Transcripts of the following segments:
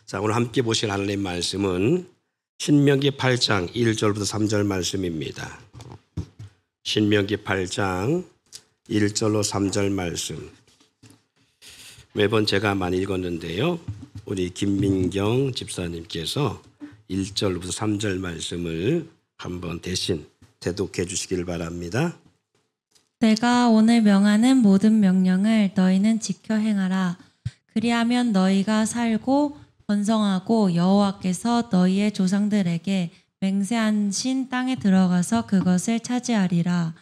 자, 오늘 함께 보실 하나님 말씀은 신명기 8장 1절부터 3절 말씀입니다. 신명기 8장 1절로 3절 말씀. 매번 제가 많이 읽었는데요. 우리 김민경 집사님께서 1절부터 3절 말씀을 한번 대신 대독해 주시길 바랍니다. 내가 오늘 명하는 모든 명령을 너희는 지켜 행하라. 그리하면 너희가 살고 번성하고 여호와께서 너희의 조상들에게 맹세하신 땅에 들어가서 그것을 차지하리라.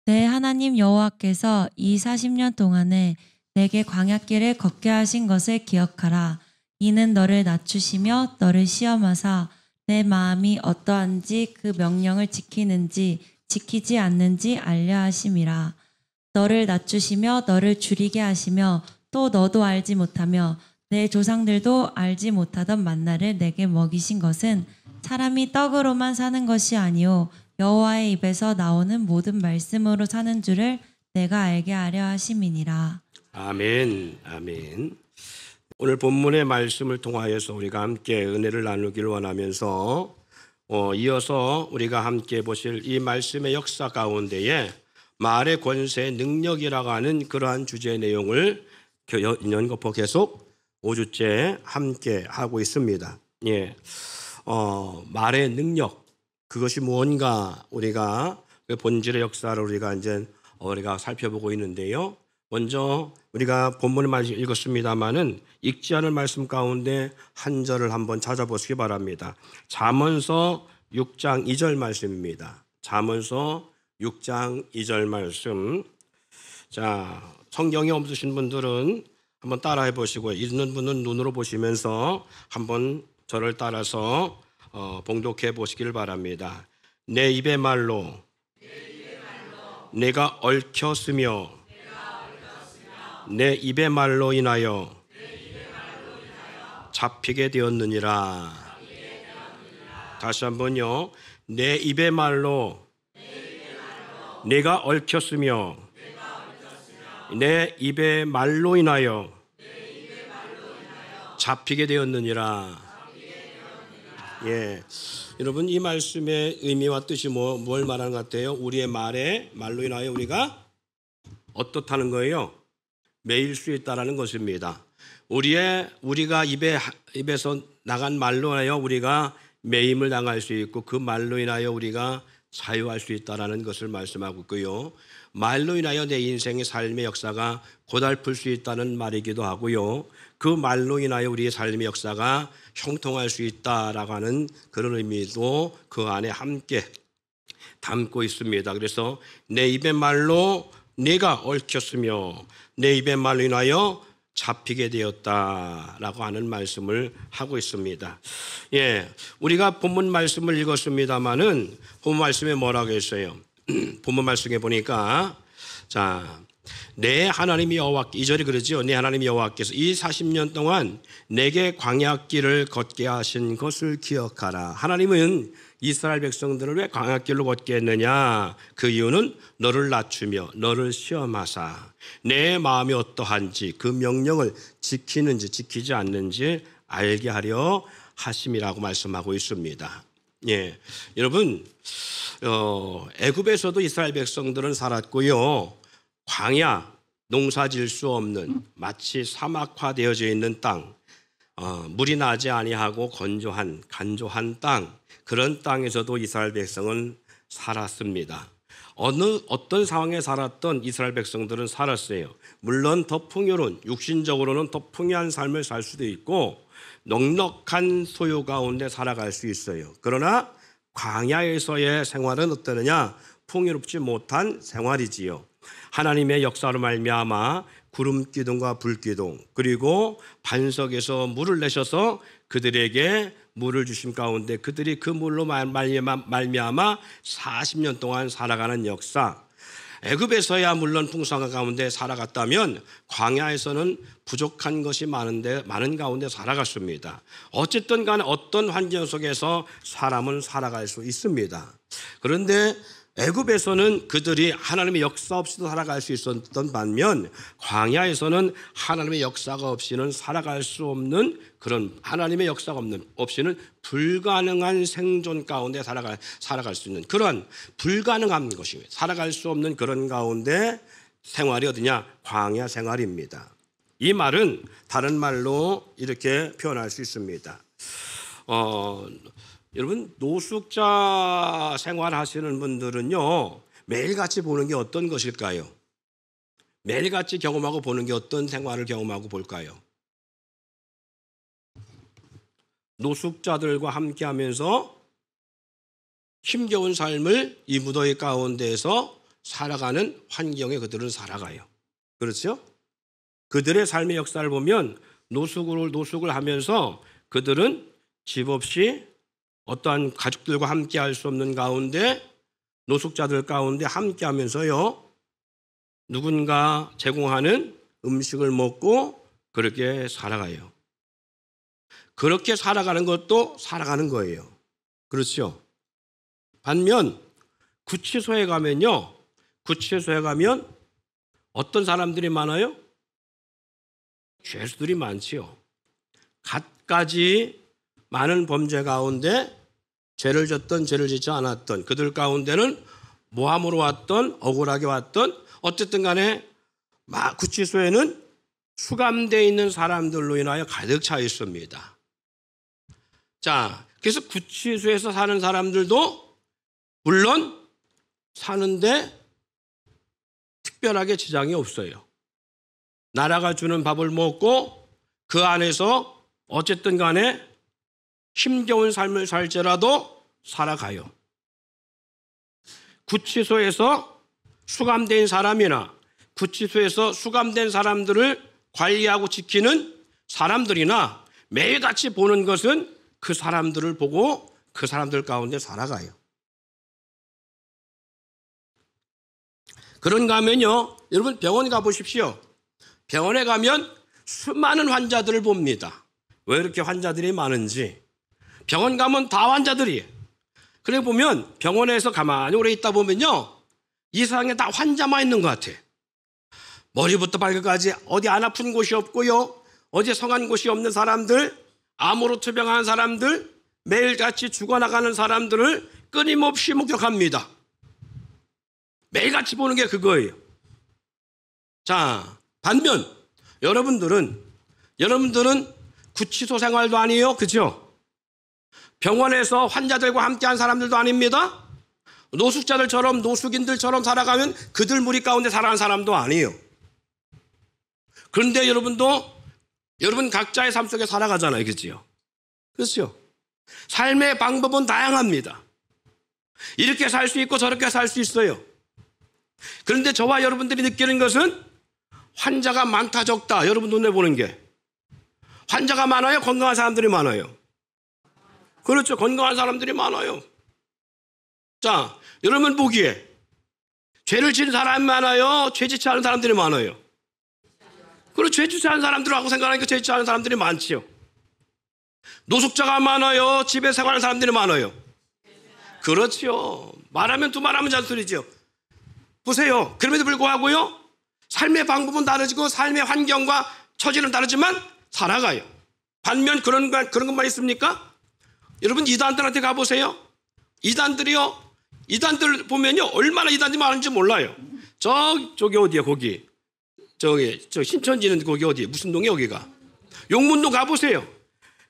내 하나님 여호와께서 이 40년 동안에 내게 광야길을 걷게 하신 것을 기억하라. 이는 너를 낮추시며 너를 시험하사 내 마음이 어떠한지 그 명령을 지키는지 지키지 않는지 알려 하심이라. 너를 낮추시며 너를 줄이게 하시며 또 너도 알지 못하며 내 조상들도 알지 못하던 만나를 내게 먹이신 것은 사람이 떡으로만 사는 것이 아니요 여호와의 입에서 나오는 모든 말씀으로 사는 줄을 내가 알게 하려 하심이니라. 아멘. 아멘. 오늘 본문의 말씀을 통하여서 우리가 함께 은혜를 나누기를 원하면서 이어서 우리가 함께 보실 이 말씀의 역사 가운데에 말의 권세의 능력이라고 하는 그러한 주제의 내용을 연거푸 계속 5주째 함께 하고 있습니다. 예, 말의 능력, 그것이 무언가 우리가 그 본질의 역사를 우리가 살펴보고 있는데요. 먼저 우리가 본문의 말씀 읽었습니다마는 읽지 않은 말씀 가운데 한 절을 한번 찾아보시기 바랍니다. 잠언서 6장 2절 말씀입니다. 잠언서 6장 2절 말씀. 자, 성경이 없으신 분들은 한번 따라해 보시고요. 읽는 분은 눈으로 보시면서 한번 저를 따라서 봉독해 보시길 바랍니다. 내 입의 말로 내가 얽혔으며 내 입의 말로 인하여 잡히게 되었느니라. 다시 한번요. 내 입의 말로 내가 얽혔으며 내 입의 말로 인하여 잡히게 되었느니라. 예, 여러분 이 말씀의 의미와 뜻이 뭘 말하는 것 같아요? 우리의 말로 인하여 우리가 어떻다는 거예요? 매일 수 있다라는 것입니다. 우리가 입에서 나간 말로 인하여 우리가 매임을 당할 수 있고 그 말로 인하여 우리가 자유할 수 있다라는 것을 말씀하고 있고요. 말로 인하여 내 인생의 삶의 역사가 고달플 수 있다는 말이기도 하고요. 그 말로 인하여 우리의 삶의 역사가 형통할 수 있다라고 하는 그런 의미도 그 안에 함께 담고 있습니다. 그래서 내 입의 말로 내가 얽혔으며 내 입의 말로 인하여 잡히게 되었다라고 하는 말씀을 하고 있습니다. 예, 우리가 본문 말씀을 읽었습니다마는 본문 말씀에 뭐라고 했어요? 본문 말씀에 보니까 자, 내 하나님 여호와께 2절이 그러죠. 내 하나님 여호와께서 이 40년 동안 내게 광야길을 걷게 하신 것을 기억하라. 하나님은 이스라엘 백성들을 왜 광야길로 걷게 했느냐? 그 이유는 너를 낮추며 너를 시험하사 내 마음이 어떠한지 그 명령을 지키는지 지키지 않는지 알게 하려 하심이라고 말씀하고 있습니다. 예, 여러분 애굽에서도 이스라엘 백성들은 살았고요. 광야, 농사질 수 없는 마치 사막화되어져 있는 땅, 물이 나지 아니하고 간조한 땅, 그런 땅에서도 이스라엘 백성은 살았습니다. 어떤 상황에 살았던 이스라엘 백성들은 살았어요. 물론 더 풍요로운, 육신적으로는 더 풍요한 삶을 살 수도 있고 넉넉한 소유 가운데 살아갈 수 있어요. 그러나 광야에서의 생활은 어떠느냐? 풍요롭지 못한 생활이지요. 하나님의 역사로 말미암아 구름 기둥과 불 기둥 그리고 반석에서 물을 내셔서 그들에게 물을 주심 가운데 그들이 그 물로 말미암아 40년 동안 살아가는 역사. 애굽에서야 물론 풍성한 가운데 살아갔다면 광야에서는 부족한 것이 많은 가운데 살아갔습니다. 어쨌든 간에 어떤 환경 속에서 사람은 살아갈 수 있습니다. 그런데 애굽에서는 그들이 하나님의 역사 없이도 살아갈 수 있었던 반면 광야에서는 하나님의 역사가 없이는 살아갈 수 없는 그런 하나님의 역사가 없이는 불가능한 생존 가운데 살아갈 수 있는 그런 불가능한 것입니다. 살아갈 수 없는 그런 가운데 생활이 어디냐? 광야 생활입니다. 이 말은 다른 말로 이렇게 표현할 수 있습니다. 여러분 노숙자 생활하시는 분들은요 매일같이 보는 게 어떤 것일까요? 매일같이 경험하고 보는 게 어떤 생활을 경험하고 볼까요? 노숙자들과 함께하면서 힘겨운 삶을 이 무더위 가운데에서 살아가는 환경에 그들은 살아가요. 그렇죠? 그들의 삶의 역사를 보면 노숙을 하면서 그들은 집 없이 어떠한 가족들과 함께 할 수 없는 가운데 노숙자들 가운데 함께 하면서요 누군가 제공하는 음식을 먹고 그렇게 살아가요. 그렇게 살아가는 것도 살아가는 거예요. 그렇죠? 반면 구치소에 가면요 구치소에 가면 어떤 사람들이 많아요? 죄수들이 많지요. 갖가지 많은 범죄 가운데 죄를 졌던 죄를 짓지 않았던 그들 가운데는 모함으로 왔던 억울하게 왔던 어쨌든 간에 구치소에는 수감되어 있는 사람들로 인하여 가득 차 있습니다. 자, 그래서 구치소에서 사는 사람들도 물론 사는데 특별하게 지장이 없어요. 나라가 주는 밥을 먹고 그 안에서 어쨌든 간에 힘겨운 삶을 살지라도 살아가요. 구치소에서 수감된 사람이나 구치소에서 수감된 사람들을 관리하고 지키는 사람들이나 매일같이 보는 것은 그 사람들을 보고 그 사람들 가운데 살아가요. 그런가 하면요 여러분 병원 가보십시오. 병원에 가면 수많은 환자들을 봅니다. 왜 이렇게 환자들이 많은지. 병원 가면 다 환자들이에요. 그래 보면 병원에서 가만히 오래 있다 보면요 이 세상에 다 환자만 있는 것 같아. 머리부터 발끝까지 어디 안 아픈 곳이 없고요 어디 성한 곳이 없는 사람들, 암으로 투병하는 사람들, 매일같이 죽어나가는 사람들을 끊임없이 목격합니다. 매일같이 보는 게 그거예요. 자, 반면 여러분들은 구치소 생활도 아니에요. 그죠? 병원에서 환자들과 함께한 사람들도 아닙니다. 노숙자들처럼 노숙인들처럼 살아가면 그들 무리 가운데 살아가는 사람도 아니에요. 그런데 여러분 각자의 삶 속에 살아가잖아요. 그렇죠? 그렇죠? 삶의 방법은 다양합니다. 이렇게 살 수 있고 저렇게 살 수 있어요. 그런데 저와 여러분들이 느끼는 것은 환자가 많다 적다 여러분 눈에 보는 게 환자가 많아요? 건강한 사람들이 많아요? 그렇죠. 건강한 사람들이 많아요. 자, 여러분 보기에 죄를 지는 사람이 많아요? 죄 짓지 않은 사람들이 많아요? 그리고 죄 짓지 않은 사람들하고 생각하니까 죄 짓지 않은 사람들이 많지요. 노숙자가 많아요? 집에 생활하는 사람들이 많아요? 그렇죠. 말하면 두 말하면 잔소리죠. 보세요. 그럼에도 불구하고요 삶의 방법은 다르지고 삶의 환경과 처지는 다르지만 살아가요. 반면 그런 것만 있습니까? 여러분 이단들한테 가보세요. 이단들 보면요 얼마나 이단들이 많은지 몰라요. 저기 어디야 거기 저 신천지는 거기 어디 무슨 동이야 여기가 용문동 가보세요.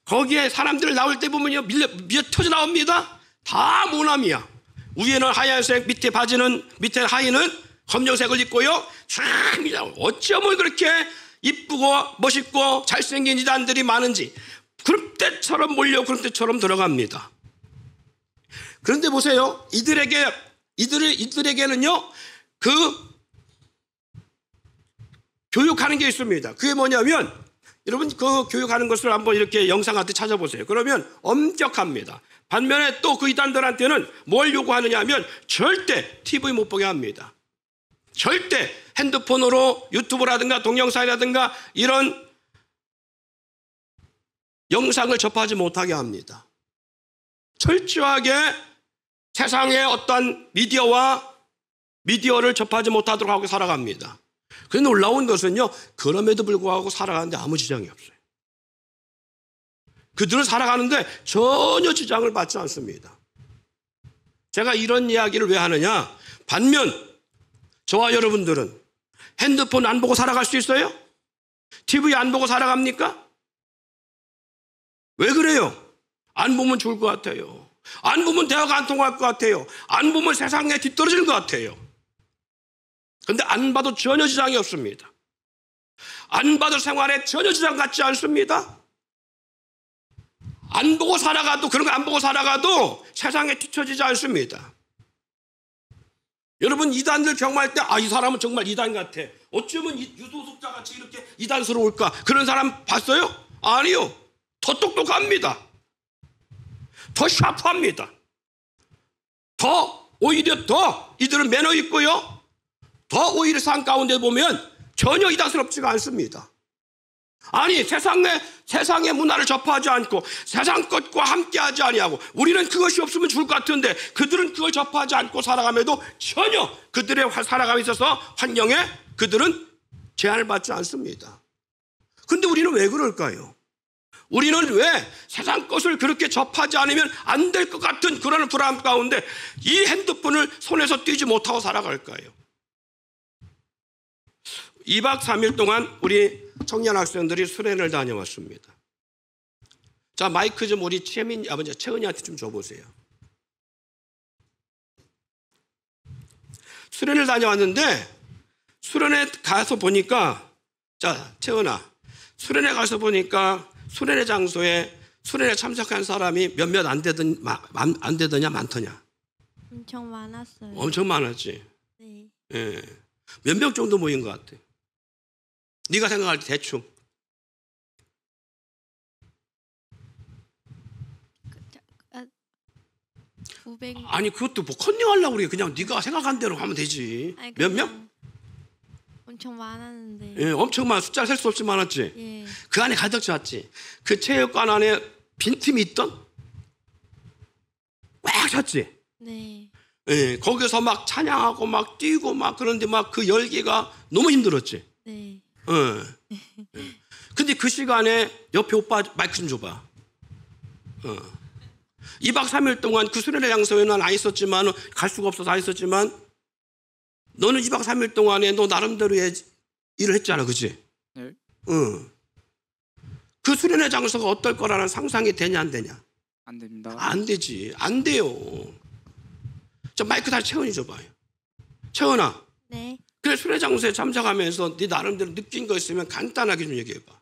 거기에 사람들 나올 때 보면요 밀려 터져 나옵니다. 다 모남이야. 위에는 하얀색, 밑에 하의는 검정색을 입고요. 참 어쩌면 그렇게 이쁘고 멋있고 잘생긴 이단들이 많은지 그런 때처럼 몰려 그런 때처럼 들어갑니다. 그런데 보세요. 이들에게는요 그 교육하는 게 있습니다. 그게 뭐냐면 여러분 그 교육하는 것을 한번 이렇게 영상 같은 찾아보세요. 그러면 엄격합니다. 반면에 또 그 이단들한테는 뭘 요구하느냐 하면 절대 TV 못 보게 합니다. 절대 핸드폰으로 유튜브라든가 동영상이라든가 이런 영상을 접하지 못하게 합니다. 철저하게 세상의 어떤 미디어를 접하지 못하도록 하고 살아갑니다. 그런데 놀라운 것은요, 그럼에도 불구하고 살아가는데 아무 지장이 없어요. 그들은 살아가는데 전혀 지장을 받지 않습니다. 제가 이런 이야기를 왜 하느냐? 반면 저와 여러분들은 핸드폰 안 보고 살아갈 수 있어요? TV 안 보고 살아갑니까? 왜 그래요? 안 보면 죽을 것 같아요. 안 보면 대화가 안 통할 것 같아요. 안 보면 세상에 뒤떨어지는 것 같아요. 그런데 안 봐도 전혀 지장이 없습니다. 안 봐도 생활에 전혀 지장 갖지 않습니다. 안 보고 살아가도, 그런 거 안 보고 살아가도 세상에 뒤처지지 않습니다. 여러분, 이단들 경험할 때, 이 사람은 정말 이단 같아. 어쩌면 유도숙자 같이 이렇게 이단스러울까? 그런 사람 봤어요? 아니요. 더 똑똑합니다. 더 샤프합니다. 오히려 더 이들은 매너 있고요. 더 오히려 상 가운데 보면 전혀 이단스럽지가 않습니다. 아니, 세상의 문화를 접하지 않고 세상 것과 함께하지 아니하고, 우리는 그것이 없으면 죽을 것 같은데 그들은 그걸 접하지 않고 살아감에도 전혀 그들의 살아감에 있어서 환경에 그들은 제한을 받지 않습니다. 그런데 우리는 왜 그럴까요? 우리는 왜 세상 것을 그렇게 접하지 않으면 안 될 것 같은 그런 불안 가운데 이 핸드폰을 손에서 떼지 못하고 살아갈까요? 2박 3일 동안 우리 청년 학생들이 수련을 다녀왔습니다. 자, 마이크 좀 우리 채은이한테 좀 줘보세요. 수련을 다녀왔는데, 수련에 가서 보니까, 자, 채은아, 수련에 가서 보니까 수련의 장소에 수련에 참석한 사람이 몇몇 안 되더냐 많더냐? 엄청 많았어요. 엄청 많았지. 네. 예. 몇 명 정도 모인 것 같아? 네가 생각할 때 대충. 900. 아니, 그것도 뭐 컨닝하려고 그래. 그냥 네가 생각한 대로 하면 되지. 아니, 몇 그냥 명? 엄청 많았는데. 예, 엄청 많아. 숫자를 셀 수 없이 많았지. 예. 그 안에 가득 찼지. 그 체육관 안에 빈틈이 있던? 꽉 찼지. 네. 예, 거기서 막 찬양하고 막 뛰고 막 그런데 막 그 열기가 너무 힘들었지. 네. 예. 근데 그 시간에 옆에 오빠 마이크 좀 줘봐. 2박 3일 동안 그 수련회 장소에는 안 있었지만, 갈 수가 없어서 안 있었지만, 너는 2박 3일 동안에 너 나름대로의 일을 했잖아, 그치? 네. 그 수련회 장소가 어떨 거라는 상상이 되냐, 안 되냐? 안 됩니다. 안 되지. 안 돼요. 저 마이크 다시 채은이 줘봐요. 채은아, 네. 그래, 수련회 장소에 참석하면서 네 나름대로 느낀 거 있으면 간단하게 좀 얘기해봐.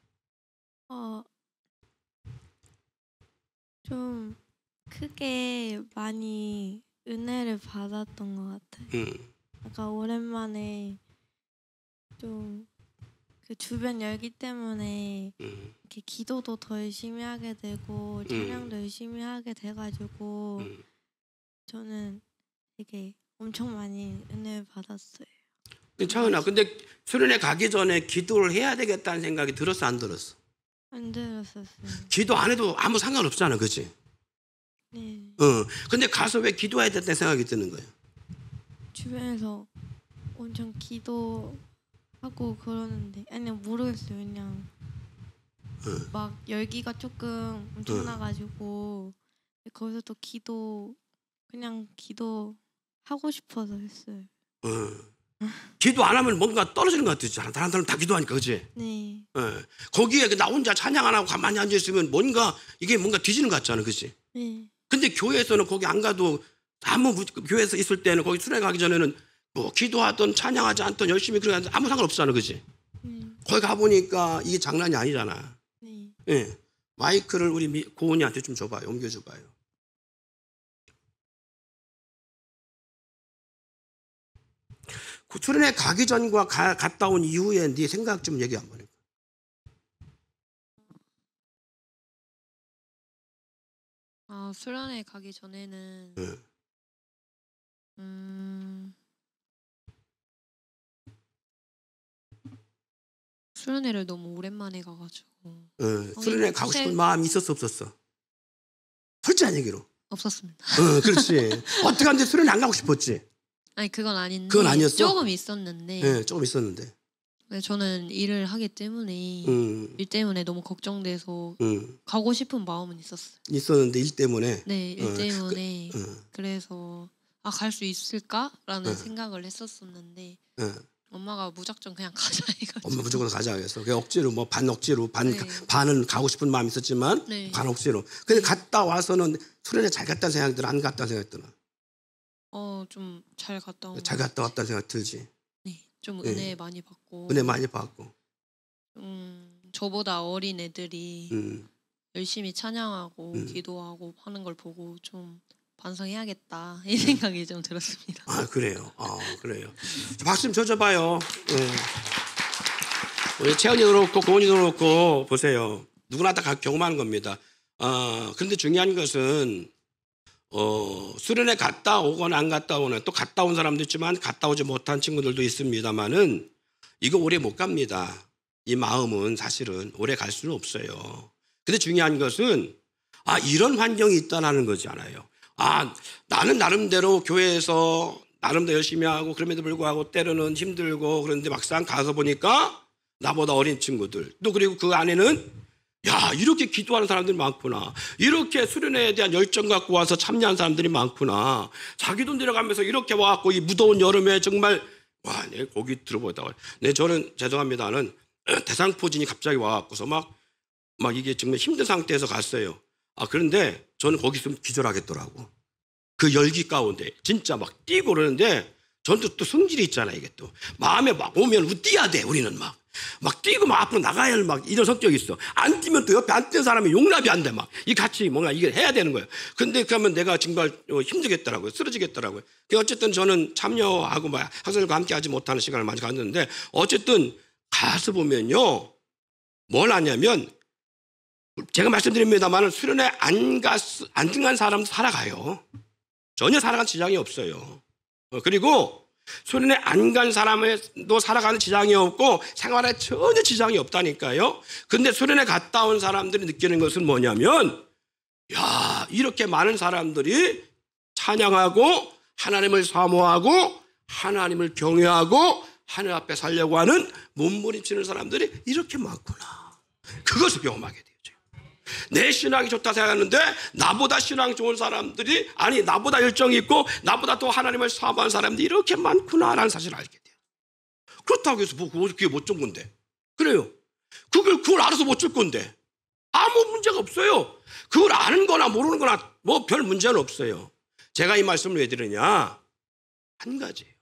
좀 크게 많이 은혜를 받았던 것 같아요. 약간 오랜만에 좀 그 주변 열기 때문에 이렇게 기도도 더 열심히 하게 되고 찬양도 열심히 하게 돼가지고 저는 되게 엄청 많이 은혜를 받았어요. 차은아, 근데 수련회 가기 전에 기도를 해야 되겠다는 생각이 들었어, 안 들었어? 안 들었었어요. 기도 안 해도 아무 상관없잖아, 그치? 네. 근데 가서 왜 기도해야 된다는 생각이 드는 거야? 주변에서 엄청 기도하고 그러는데, 아니 모르겠어요. 그냥 막 열기가 조금 엄청나가지고 거기서 또 그냥 기도하고 싶어서 했어요. 기도 안 하면 뭔가 떨어지는 것 같지. 다른 사람 다 기도하니까, 그치? 네. 거기에 나 혼자 찬양 안 하고 가만히 앉아있으면 이게 뭔가 뒤지는 것 같잖아, 그치? 네. 근데 교회에서는 거기 안 가도 교회에서 있을 때는 거기 수련회 가기 전에는 뭐 기도하든 찬양하지 않든 열심히 그러게 하는데 아무 상관없잖아, 그치? 거기 가보니까 이게 장난이 아니잖아. 네. 예. 마이크를 우리 고은이한테 좀 줘봐요. 옮겨줘봐요. 그 수련회 가기 전과 갔다 온 이후에 네 생각 좀 얘기 한번 해. 수련회 가기 전에는 수련회를 너무 오랜만에 가가지고 수련회 가고 싶은 마음이 있었어, 없었어? 솔직한 얘기로. 없었습니다. 그렇지. 어떻게 하는데 수련회 안 가고 싶었지? 아니 그건 아닌데 그건 아니었어? 조금 있었는데 네, 조금 있었는데. 네, 저는 일을 하기 때문에 일 때문에 너무 걱정돼서 가고 싶은 마음은 있었어요. 있었는데 일 때문에. 네, 일 때문에 응. 그래서 갈 수 있을까라는 생각을 했었었는데 엄마가 무작정 그냥 가자 해가지고. 엄마 무조건 가자 그래서 그냥 억지로 뭐 반 억지로 네. 반은 가고 싶은 마음이 있었지만 네. 반 억지로. 근데 갔다 와서는 수련회 잘 갔다는 생각이 들어 안 갔다는 생각이 들어? 좀 잘 갔다 온. 잘 갔다 왔다는 생각 들지. 네, 좀 네. 은혜 많이 받고. 은혜 많이 받고. 저보다 어린 애들이 열심히 찬양하고 음. 기도하고 하는 걸 보고 좀 반성해야겠다 이 생각이 좀 들었습니다. 아 그래요. 그래요. 박수 좀 쳐줘봐요. 우리 채연이도 그렇고 고은이도 그렇고 보세요. 누구나 다 경험하는 겁니다. 그런데 중요한 것은 수련회 갔다 오거나 안 갔다 오거나 또 갔다 온 사람도 있지만 갔다 오지 못한 친구들도 있습니다만은 이거 오래 못 갑니다. 이 마음은 사실은 오래 갈 수는 없어요. 근데 중요한 것은 이런 환경이 있다는 거잖아요. 나는 나름대로 교회에서 나름대로 열심히 하고 그럼에도 불구하고 때로는 힘들고 그런데 막상 가서 보니까 나보다 어린 친구들 또 그리고 그 안에는 이렇게 기도하는 사람들이 많구나. 이렇게 수련회에 대한 열정 갖고 와서 참여한 사람들이 많구나. 자기도 내려가면서 이렇게 와갖고 이 무더운 여름에 정말 내 거기 들어보다가 저는 죄송합니다는 대상포진이 갑자기 와갖고서 막 이게 정말 힘든 상태에서 갔어요. 그런데 저는 거기 있으면 기절하겠더라고. 그 열기 가운데 진짜 막 뛰고 그러는데 저는 또 성질이 있잖아요. 이게 또 마음에 막 오면 뛰어야 돼. 우리는 막 뛰고 막 앞으로 나가야 할 이런 성격이 있어. 안 뛰면 또 옆에 안 뛰는 사람이 용납이 안 돼. 이 같이 뭔가 이걸 해야 되는 거예요. 근데 그러면 내가 정말 힘들겠더라고요. 쓰러지겠더라고요. 어쨌든 저는 참여하고 학생들과 함께 하지 못하는 시간을 많이 갔는데 어쨌든 가서 보면요. 뭘 하냐면 제가 말씀드립니다만 수련회 안 간 사람도 살아가요. 전혀 살아간 지장이 없어요. 그리고 수련회 안 간 사람도 살아가는 지장이 없고 생활에 전혀 지장이 없다니까요. 근데 수련회 갔다 온 사람들이 느끼는 것은 뭐냐면 이렇게 많은 사람들이 찬양하고 하나님을 사모하고 하나님을 경외하고 하늘 앞에 살려고 하는 몸부림치는 사람들이 이렇게 많구나. 그것을 경험하게 되죠. 내 신앙이 좋다 생각하는데 나보다 신앙 좋은 사람들이 나보다 열정이 있고 나보다 또 하나님을 사모하는 사람들이 이렇게 많구나라는 사실을 알게 돼요. 그렇다고 해서 그게 못 준 건데. 그래요. 그걸 알아서 못 줄 건데 아무 문제가 없어요. 그걸 아는 거나 모르는 거나 별 문제는 없어요. 제가 이 말씀을 왜 드리냐? 한 가지예요.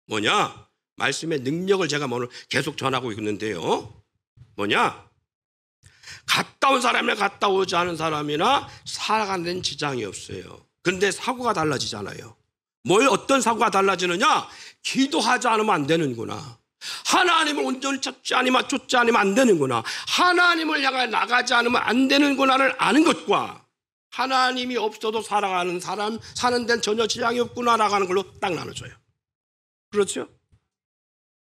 뭐냐? 말씀의 능력을 제가 오늘 계속 전하고 있는데요. 뭐냐? 갔다 온 사람이나 갔다 오지 않은 사람이나 살아가는 데는 지장이 없어요. 그런데 사고가 달라지잖아요. 어떤 사고가 달라지느냐? 기도하지 않으면 안 되는구나. 하나님을 온전히 쫓지 않으면 안 되는구나. 하나님을 향해 나가지 않으면 안 되는구나를 아는 것과 하나님이 없어도 살아가는 사람 사는 데는 전혀 지장이 없구나라고 하는 걸로 딱 나눠져요. 그렇죠?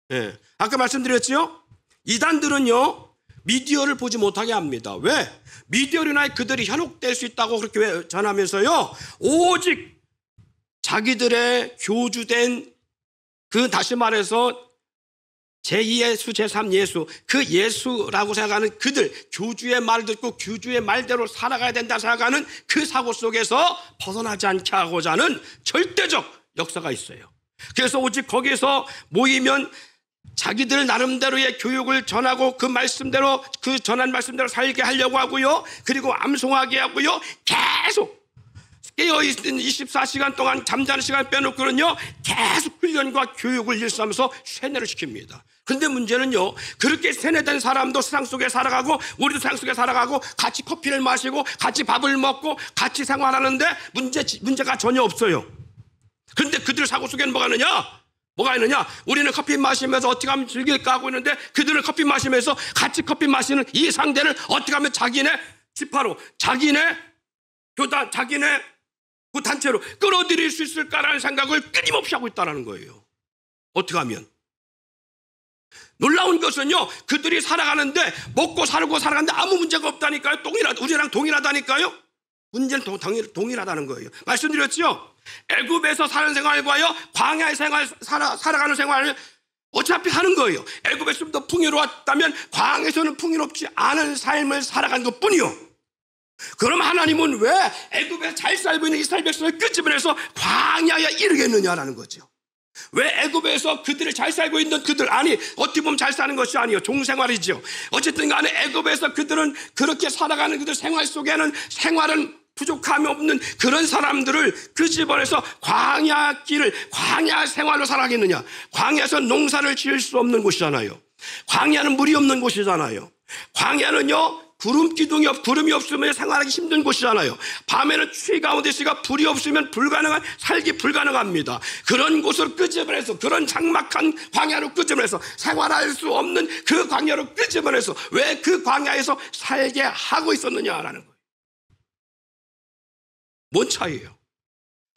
네. 아까 말씀드렸죠? 이단들은요 미디어를 보지 못하게 합니다. 왜? 미디어로 인하여 그들이 현혹될 수 있다고 그렇게 전하면서요 오직 자기들의 교주된 다시 말해서 제2예수 제3예수 그 예수라고 생각하는 그들 교주의 말을 듣고 교주의 말대로 살아가야 된다 생각하는 그 사고 속에서 벗어나지 않게 하고자 하는 절대적 역사가 있어요. 그래서 오직 거기서 모이면 자기들 나름대로의 교육을 전하고 그 말씀대로 그 전한 말씀대로 살게 하려고 하고요. 그리고 암송하게 하고요. 계속 깨어있는 24시간 동안 잠자는 시간 빼놓고는요. 계속 훈련과 교육을 일삼아서 세뇌를 시킵니다. 그런데 문제는요. 그렇게 세뇌된 사람도 세상 속에 살아가고 우리도 세상 속에 살아가고 같이 커피를 마시고 같이 밥을 먹고 같이 생활하는데 문제가 전혀 없어요. 그런데 그들 사고 속에는 뭐가 있느냐? 우리는 커피 마시면서 어떻게 하면 즐길까 하고 있는데 그들은 커피 마시면서 같이 커피 마시는 이 상대를 어떻게 하면 자기네 지파로, 자기네 교단, 자기네 그 단체로 끌어들일 수 있을까라는 생각을 끊임없이 하고 있다는 거예요. 어떻게 하면? 놀라운 것은요, 그들이 살아가는데 먹고 살고 살아가는데 아무 문제가 없다니까요. 우리랑 동일하다니까요. 문제는 동일하다는 거예요. 말씀드렸죠? 애굽에서 사는 생활과요 광야의 생활 살아가는 생활을 어차피 하는 거예요. 애굽에서 좀 더 풍요로웠다면 광야에서는 풍요롭지 않은 삶을 살아간 것뿐이요. 그럼 하나님은 왜 애굽에서 잘 살고 있는 이스라엘 백성을 끄집어내서 광야에 이르겠느냐라는 거죠. 왜 애굽에서 그들을 잘 살고 있는 그들, 아니 어떻게 보면 잘 사는 것이 아니에요. 종생활이죠. 어쨌든 간에 애굽에서 그들은 그렇게 살아가는 그들 생활 속에는 생활은 부족함이 없는 그런 사람들을 끄집어내서 광야 길을, 광야 생활로 살아가겠느냐. 광야에서 농사를 지을 수 없는 곳이잖아요. 광야는 물이 없는 곳이잖아요. 광야는요 구름이 없으면 생활하기 힘든 곳이잖아요. 밤에는 추위 가운데 있으니까 불이 없으면 살기 불가능합니다. 그런 곳을 끄집어내서, 그런 장막한 광야로 끄집어내서 생활할 수 없는 그 광야로 끄집어내서 왜 그 광야에서 살게 하고 있었느냐라는 거예요. 뭔 차이예요?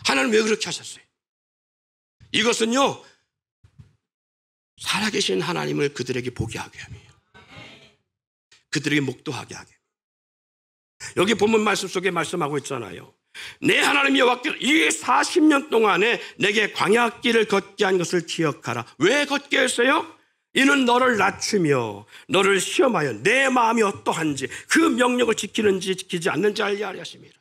하나님 왜 그렇게 하셨어요? 이것은요 살아계신 하나님을 그들에게 보게 하게 합니다. 그들에게 목도하게 하게. 여기 본문 말씀 속에 말씀하고 있잖아요. 내 하나님 여호와께서 이 40년 동안에 내게 광야길을 걷게 한 것을 기억하라. 왜 걷게 했어요? 이는 너를 낮추며 너를 시험하여 내 마음이 어떠한지 그 명령을 지키는지 지키지 않는지 알게 하려 하십니다.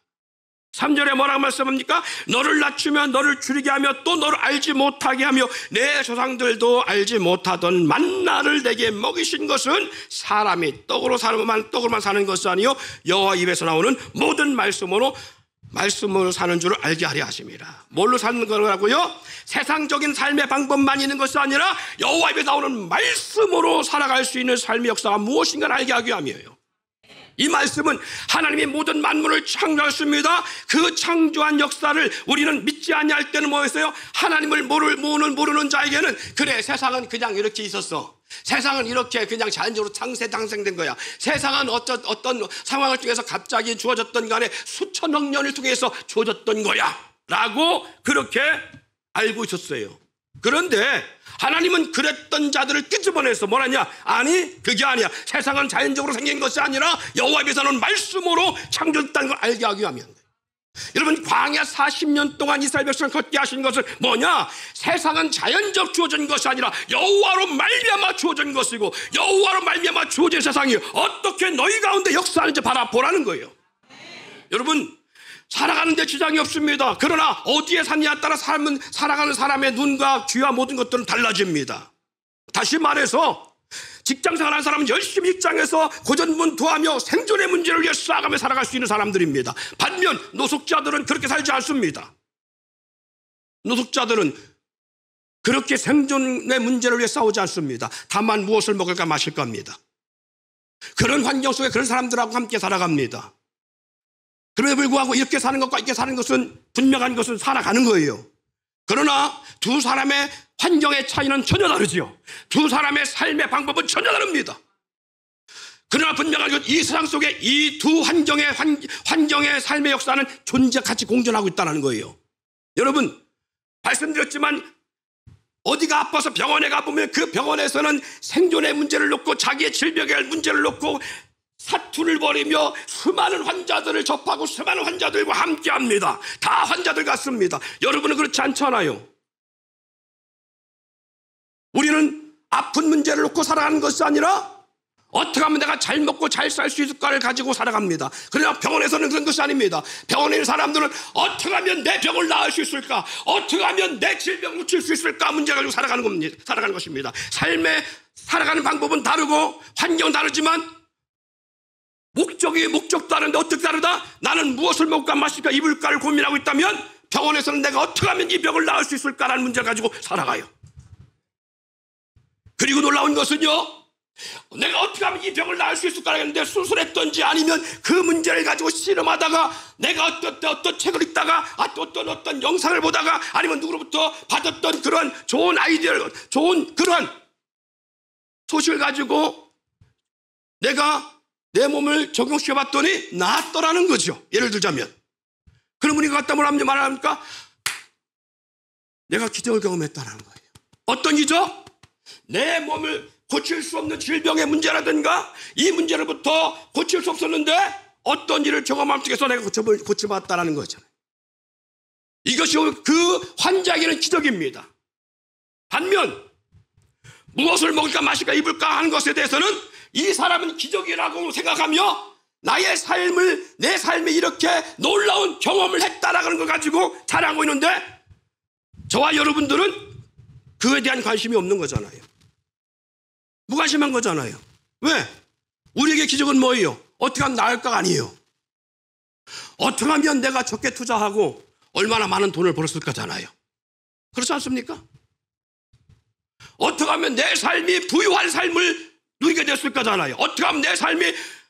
3절에 뭐라고 말씀합니까? 너를 낮추며 너를 줄이게 하며 또 너를 알지 못하게 하며 내 조상들도 알지 못하던 만나를 내게 먹이신 것은 사람이 떡으로만 사는 것이 아니요 여호와 입에서 나오는 모든 말씀으로 사는 줄을 알게 하려 하십니다. 뭘로 사는 거라고요? 세상적인 삶의 방법만 있는 것이 아니라 여호와 입에서 나오는 말씀으로 살아갈 수 있는 삶의 역사가 무엇인가를 알게 하기 위함이에요. 이 말씀은 하나님이 모든 만물을 창조하셨습니다. 그 창조한 역사를 우리는 믿지 아니할 때는 뭐였어요? 하나님을 모르는 자에게는 그래 세상은 그냥 이렇게 있었어. 세상은 이렇게 그냥 자연적으로 탄생된 거야. 세상은 어떤 상황을 통해서 갑자기 주어졌던 간에 수천억 년을 통해서 주어졌던 거야 라고 그렇게 알고 있었어요. 그런데 하나님은 그랬던 자들을 끄집어내서 뭐라냐? 아니 그게 아니야. 세상은 자연적으로 생긴 것이 아니라 여호와 입에서는 말씀으로 창조했다는 걸 알게 하기 위함이야. 여러분 광야 40년 동안 이스라엘 백성을 걷게 하신 것은 뭐냐? 세상은 자연적 주어진 것이 아니라 여호와로 말미암아 주어진 것이고 여호와로 말미암아 주어진 세상이 어떻게 너희 가운데 역사하는지 바라보라는 거예요. 여러분 살아가는 데 지장이 없습니다. 그러나 어디에 사느냐에 따라 살아가는 사람의 눈과 귀와 모든 것들은 달라집니다. 다시 말해서 직장생활하는 사람은 열심히 직장에서 고전분투하며 생존의 문제를 위해 싸가며 살아갈 수 있는 사람들입니다. 반면 노숙자들은 그렇게 살지 않습니다. 노숙자들은 그렇게 생존의 문제를 위해 싸우지 않습니다. 다만 무엇을 먹을까 마실까 합니다. 그런 환경 속에 그런 사람들하고 함께 살아갑니다. 그럼에도 불구하고 이렇게 사는 것과 이렇게 사는 것은 분명한 것은 살아가는 거예요. 그러나 두 사람의 환경의 차이는 전혀 다르지요. 두 사람의 삶의 방법은 전혀 다릅니다. 그러나 분명한 건 이 세상 속에 이 두 환경의 삶의 역사는 같이 공존하고 있다는 거예요. 여러분 말씀드렸지만 어디가 아파서 병원에 가보면 그 병원에서는 생존의 문제를 놓고 자기의 질병의 문제를 놓고 사투를 벌이며 수많은 환자들을 접하고 수많은 환자들과 함께합니다. 다 환자들 같습니다. 여러분은 그렇지 않잖아요. 우리는 아픈 문제를 놓고 살아가는 것이 아니라 어떻게 하면 내가 잘 먹고 잘 살 수 있을까를 가지고 살아갑니다. 그러나 병원에서는 그런 것이 아닙니다. 병원에 있는 사람들은 어떻게 하면 내 병을 나을 수 있을까, 어떻게 하면 내 질병을 고칠 수 있을까 문제 가지고 살아가는 것입니다. 삶에 살아가는 방법은 다르고 환경은 다르지만 목적도 다른데 어떻게 다르다? 나는 무엇을 먹을까 마실까 입을까를 고민하고 있다면 병원에서는 내가 어떻게 하면 이 병을 나을 수 있을까라는 문제를 가지고 살아가요. 그리고 놀라운 것은요, 내가 어떻게 하면 이 병을 나을 수 있을까 했는데 수술했던지 아니면 그 문제를 가지고 씨름하다가 내가 어떤 책을 읽다가 어떤 영상을 보다가 아니면 누구로부터 받았던 그런 좋은 아이디어를, 좋은 그런 소식을 가지고 내가 내 몸을 적용시켜봤더니 나았더라는 거죠. 예를 들자면 그런 분이 갖다 뭐라고 말합니까? 내가 기적을 경험했다는 거예요. 어떤 기적? 내 몸을 고칠 수 없는 질병의 문제라든가 이 문제로부터 고칠 수 없었는데 어떤 일을 경험함 속에서 내가 고쳐봤다라는 거잖아요. 이것이 그 환자에게는 기적입니다. 반면 무엇을 먹을까 마실까 입을까 하는 것에 대해서는 이 사람은 기적이라고 생각하며 나의 삶을, 내 삶에 이렇게 놀라운 경험을 했다라는 걸 가지고 자랑하고 있는데 저와 여러분들은 그에 대한 관심이 없는 거잖아요. 무관심한 거잖아요. 왜? 우리에게 기적은 뭐예요? 어떻게 하면 나을까 아니에요. 어떻게 하면 내가 적게 투자하고 얼마나 많은 돈을 벌었을까잖아요. 그렇지 않습니까? 어떻게 하면 내 삶이 부유한 삶을 누리게 됐을까잖아요. 어떻게 하면 내 삶이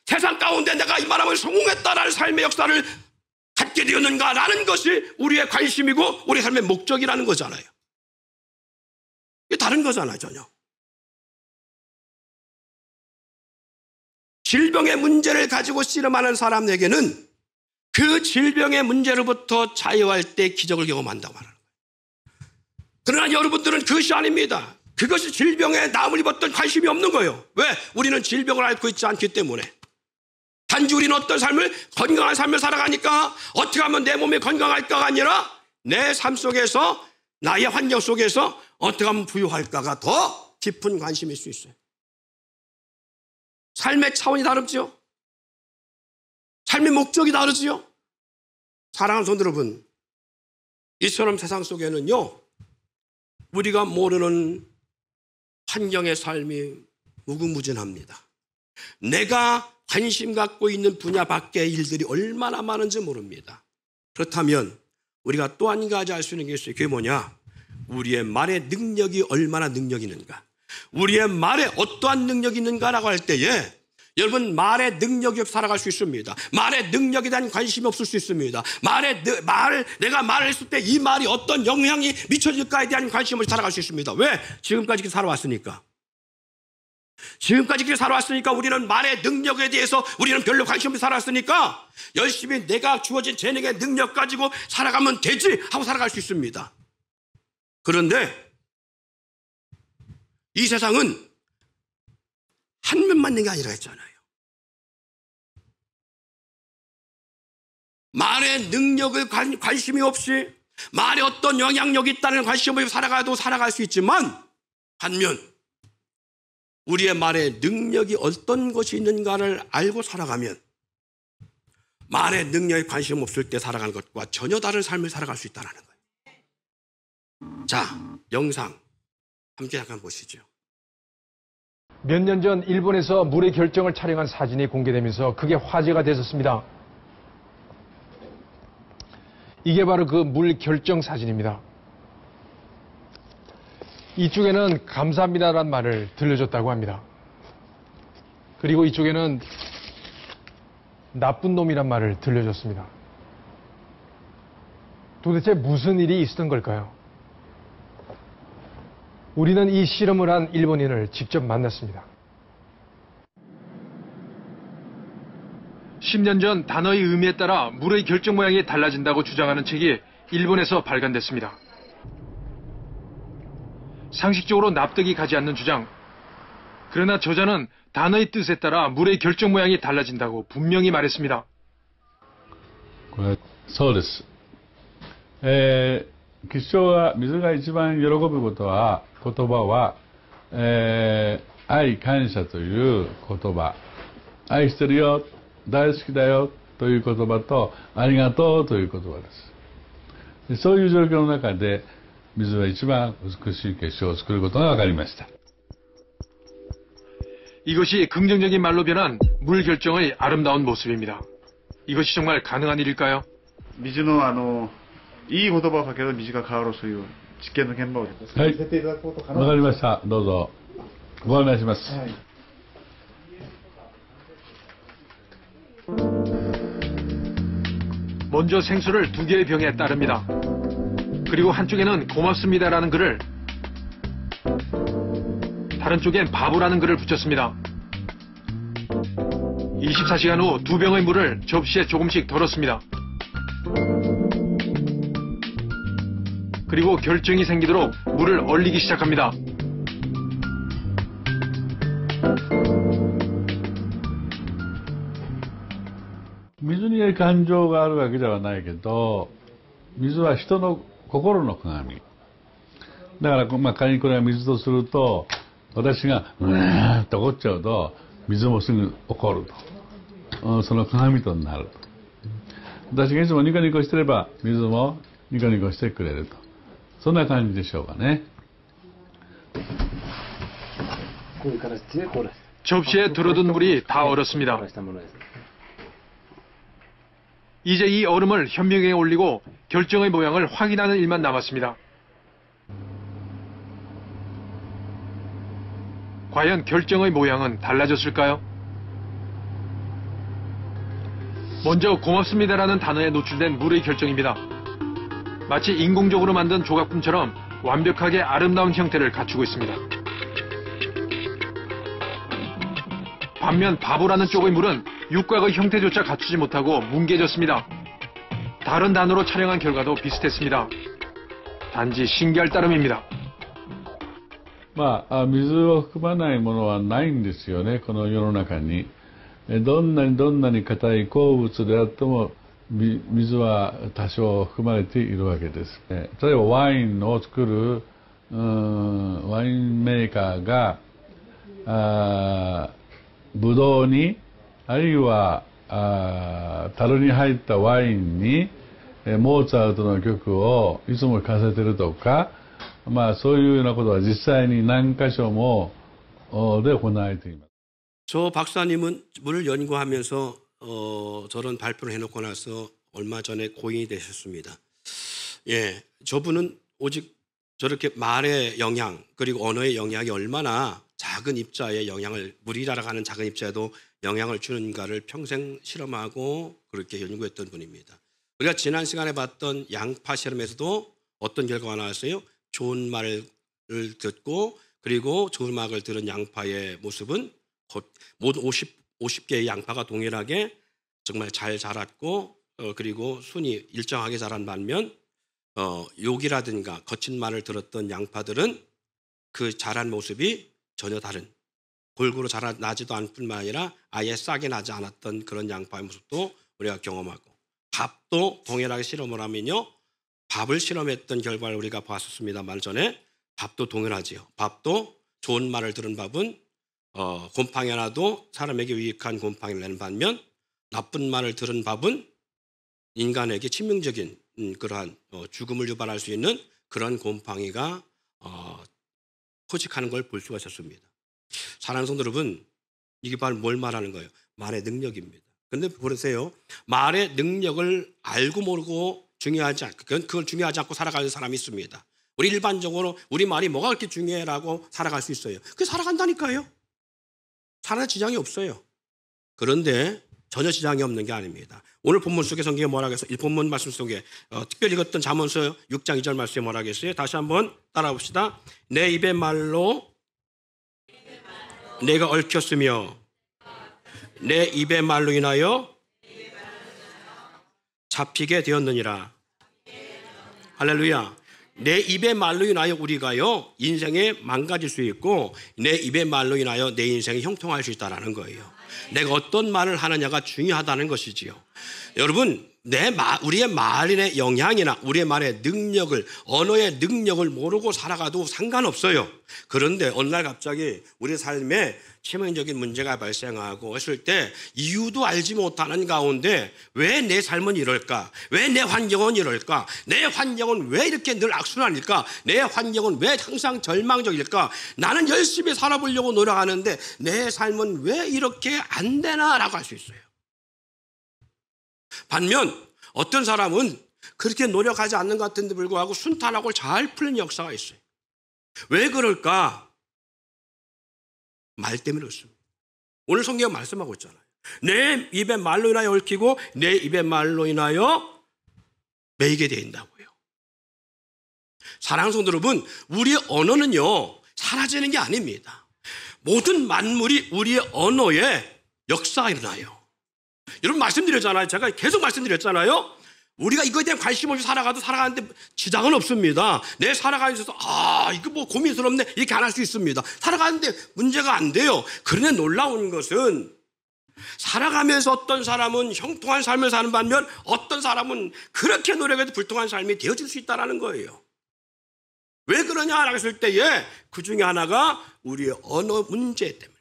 세상 가운데 내가 이만하면 성공했다라는 삶의 역사를 갖게 되었는가라는 것이 우리의 관심이고 우리 삶의 목적이라는 거잖아요. 이게 다른 거잖아요, 전혀. 질병의 문제를 가지고 씨름하는 사람에게는 그 질병의 문제로부터 자유할 때 기적을 경험한다고 말하는 거예요. 그러나 여러분들은 그것이 아닙니다. 그것이 질병에 남을 입었던 관심이 없는 거예요. 왜? 우리는 질병을 앓고 있지 않기 때문에. 단지 우리는 어떤 삶을, 건강한 삶을 살아가니까 어떻게 하면 내 몸이 건강할까가 아니라 내 삶 속에서, 나의 환경 속에서 어떻게 하면 부유할까가 더 깊은 관심일 수 있어요. 삶의 차원이 다르죠. 삶의 목적이 다르지요. 사랑하는 성도 여러분, 이처럼 세상 속에는요, 우리가 모르는 환경의 삶이 무궁무진합니다. 내가 관심 갖고 있는 분야 밖의 일들이 얼마나 많은지 모릅니다. 그렇다면 우리가 또 한 가지 알 수 있는 게 있어요. 그게 뭐냐? 우리의 말의 능력이 얼마나 능력이 있는가, 우리의 말에 어떠한 능력이 있는가라고 할 때에 여러분, 말의 능력이 없이 살아갈 수 있습니다. 말의 능력에 대한 관심이 없을 수 있습니다. 내가 말을 했을 때 이 말이 어떤 영향이 미쳐질까에 대한 관심을 살아갈 수 있습니다. 왜? 지금까지 그렇게 살아왔으니까. 지금까지 그렇게 살아왔으니까 우리는 말의 능력에 대해서 우리는 별로 관심 없이 살아왔으니까 열심히 내가 주어진 재능의 능력 가지고 살아가면 되지 하고 살아갈 수 있습니다. 그런데 이 세상은 한 면만 있는 게 아니라 했잖아요. 말의 능력을 관심이 없이 말에 어떤 영향력이 있다는 관심 없이 살아가도 살아갈 수 있지만 반면 우리의 말에 능력이 어떤 것이 있는가를 알고 살아가면 말의 능력에 관심 없을 때 살아가는 것과 전혀 다른 삶을 살아갈 수 있다는 거예요. 자, 영상 함께 잠깐 보시죠. 몇 년 전 일본에서 물의 결정을 촬영한 사진이 공개되면서 그게 화제가 됐었습니다. 이게 바로 그 물 결정 사진입니다. 이쪽에는 감사합니다라는 말을 들려줬다고 합니다. 그리고 이쪽에는 나쁜 놈이란 말을 들려줬습니다. 도대체 무슨 일이 있었던 걸까요? 우리는 이 실험을 한 일본인을 직접 만났습니다. 10년 전 단어의 의미에 따라 물의 결정 모양이 달라진다고 주장하는 책이 일본에서 발간됐습니다. 상식적으로 납득이 가지 않는 주장. 그러나 저자는 단어의 뜻에 따라 물의 결정 모양이 달라진다고 분명히 말했습니다. そうです。吉祥は水が一番喜ぶことは言葉は、愛感謝という言葉、愛してるよ、大好きだよという言葉とありがとうという言葉です。でそういう状況の中で水は一番美しい結晶を作ることが分かりました。 이것이 긍정적인 말로 변한 물 결정의 아름다운 모습입니다. 이것이 정말 가능한 일일까요? 水のいい言葉をかけると水が変わるそういう実験の現場をはい、見せていただくこと可能わかりました。どうぞご案内します。 먼저 생수를 2개의 병에 따릅니다. 그리고 한쪽에는 고맙습니다라는 글을, 다른 쪽엔 바보라는 글을 붙였습니다. 24시간 후 2병의 물을 접시에 조금씩 덜었습니다. 그리고 결정이 생기도록 물을 얼리기 시작합니다. に感情があるわけではないけど、水は人の心の鏡。だから、仮にこれが水とすると、私が、うーっと怒っちゃうと、水もすぐ怒ると。その鏡となると。私がいつもニコニコしてれば、水もニコニコしてくれると。そんな感じでしょうかね。 접시에 들어둔 물이 다 얼었습니다. 이제 이 얼음을 현명에 올리고 결정의 모양을 확인하는 일만 남았습니다. 과연 결정의 모양은 달라졌을까요? 먼저 고맙습니다라는 단어에 노출된 물의 결정입니다. 마치 인공적으로 만든 조각품처럼 완벽하게 아름다운 형태를 갖추고 있습니다. 반면 바보라는 쪽의 물은 육각의 형태조차 갖추지 못하고 뭉개졌습니다. 다른 단어로 촬영한 결과도 비슷했습니다. 단지 신기할 따름입니다. 水を含まないものはないんですよね、この世の中に。どんなに硬い鉱物であっても、水は多少含まれているわけです。例えばワインを作るワインメーカーがブドウにあるいは樽に入ったワインにモーツァルトの曲をいつも聴かせてるとか、そういうようなことは実際に何箇所もで行われています。 저 박사님은 물을 연구하면서 저런 발표를 해놓고 나서 얼마 전에 고인이 되셨습니다. 예, 저분은 오직 저렇게 말의 영향 그리고 언어의 영향이 얼마나 작은 입자에 영향을 물이라고 하는 작은 입자에도 영향을 주는가를 평생 실험하고 그렇게 연구했던 분입니다. 우리가 지난 시간에 봤던 양파 실험에서도 어떤 결과가 나왔어요? 좋은 말을 듣고 그리고 좋은 음악을 들은 양파의 모습은 모든 50개의 양파가 동일하게 정말 잘 자랐고 그리고 순이 일정하게 자란 반면 욕이라든가 거친 말을 들었던 양파들은 그 자란 모습이 전혀 다른 골고루 자라나지도 않을 뿐만 아니라 아예 싹이 나지 않았던 그런 양파의 모습도 우리가 경험하고 밥도 동일하게 실험을 하면요. 밥을 실험했던 결과를 우리가 봤었습니다만 전에 밥도 동일하지요. 밥도 좋은 말을 들은 밥은 곰팡이 하나도 사람에게 유익한 곰팡이를 내는 반면 나쁜 말을 들은 밥은 인간에게 치명적인 그러한 죽음을 유발할 수 있는 그런 곰팡이가 포식하는 걸 볼 수가 있었습니다. 사랑하는 성도 여러분, 이게 바로 뭘 말하는 거예요? 말의 능력입니다. 그런데 보세요. 말의 능력을 알고 모르고 중요하지 않고 그걸 중요하지 않고 살아가는 사람이 있습니다. 우리 일반적으로 우리 말이 뭐가 그렇게 중요해라고 살아갈 수 있어요. 그게 살아간다니까요. 사는 지장이 없어요. 그런데 전혀 지장이 없는 게 아닙니다. 오늘 본문 속에 성경에 뭐라고 해서 이 본문 말씀 속에 특별히 읽었던 잠언서 6장 2절 말씀에 뭐라고 했어요? 다시 한번 따라 봅시다. 내 입의 말로 내가 얽혔으며 내 입의 말로 인하여 잡히게 되었느니라. 할렐루야. 내 입의 말로 인하여 우리가요 인생에 망가질 수 있고 내 입의 말로 인하여 내 인생이 형통할 수 있다는 거예요. 내가 어떤 말을 하느냐가 중요하다는 것이지요. 여러분 우리의 말의 영향이나 우리의 말의 능력을 언어의 능력을 모르고 살아가도 상관없어요. 그런데 어느 날 갑자기 우리 삶에 치명적인 문제가 발생하고 했을 때 이유도 알지 못하는 가운데 왜 내 삶은 이럴까? 왜 내 환경은 이럴까? 내 환경은 왜 이렇게 늘 악순환일까? 내 환경은 왜 항상 절망적일까? 나는 열심히 살아보려고 노력하는데 내 삶은 왜 이렇게 안 되나라고 할 수 있어요. 반면 어떤 사람은 그렇게 노력하지 않는 것 같은데 불구하고 순탄하고 잘 풀린 역사가 있어요. 왜 그럴까? 말 때문에 그렇습니다. 오늘 성경 말씀하고 있잖아요. 내 입의 말로 인하여 얽히고 내 입의 말로 인하여 매이게 된다고요. 사랑하는 성도 여러분, 우리의 언어는요 사라지는 게 아닙니다. 모든 만물이 우리의 언어에 역사가 일어나요. 여러분 말씀드렸잖아요. 제가 계속 말씀드렸잖아요. 우리가 이거에 대한 관심 없이 살아가는데 지장은 없습니다. 내 살아가는 데서 이거 뭐 고민스럽네 이렇게 안 할 수 있습니다. 살아가는데 문제가 안 돼요. 그런데 놀라운 것은 살아가면서 어떤 사람은 형통한 삶을 사는 반면 어떤 사람은 그렇게 노력해도 불통한 삶이 되어질 수 있다는 거예요. 왜 그러냐라고 했을 때에 그 중에 하나가 우리의 언어 문제 때문에.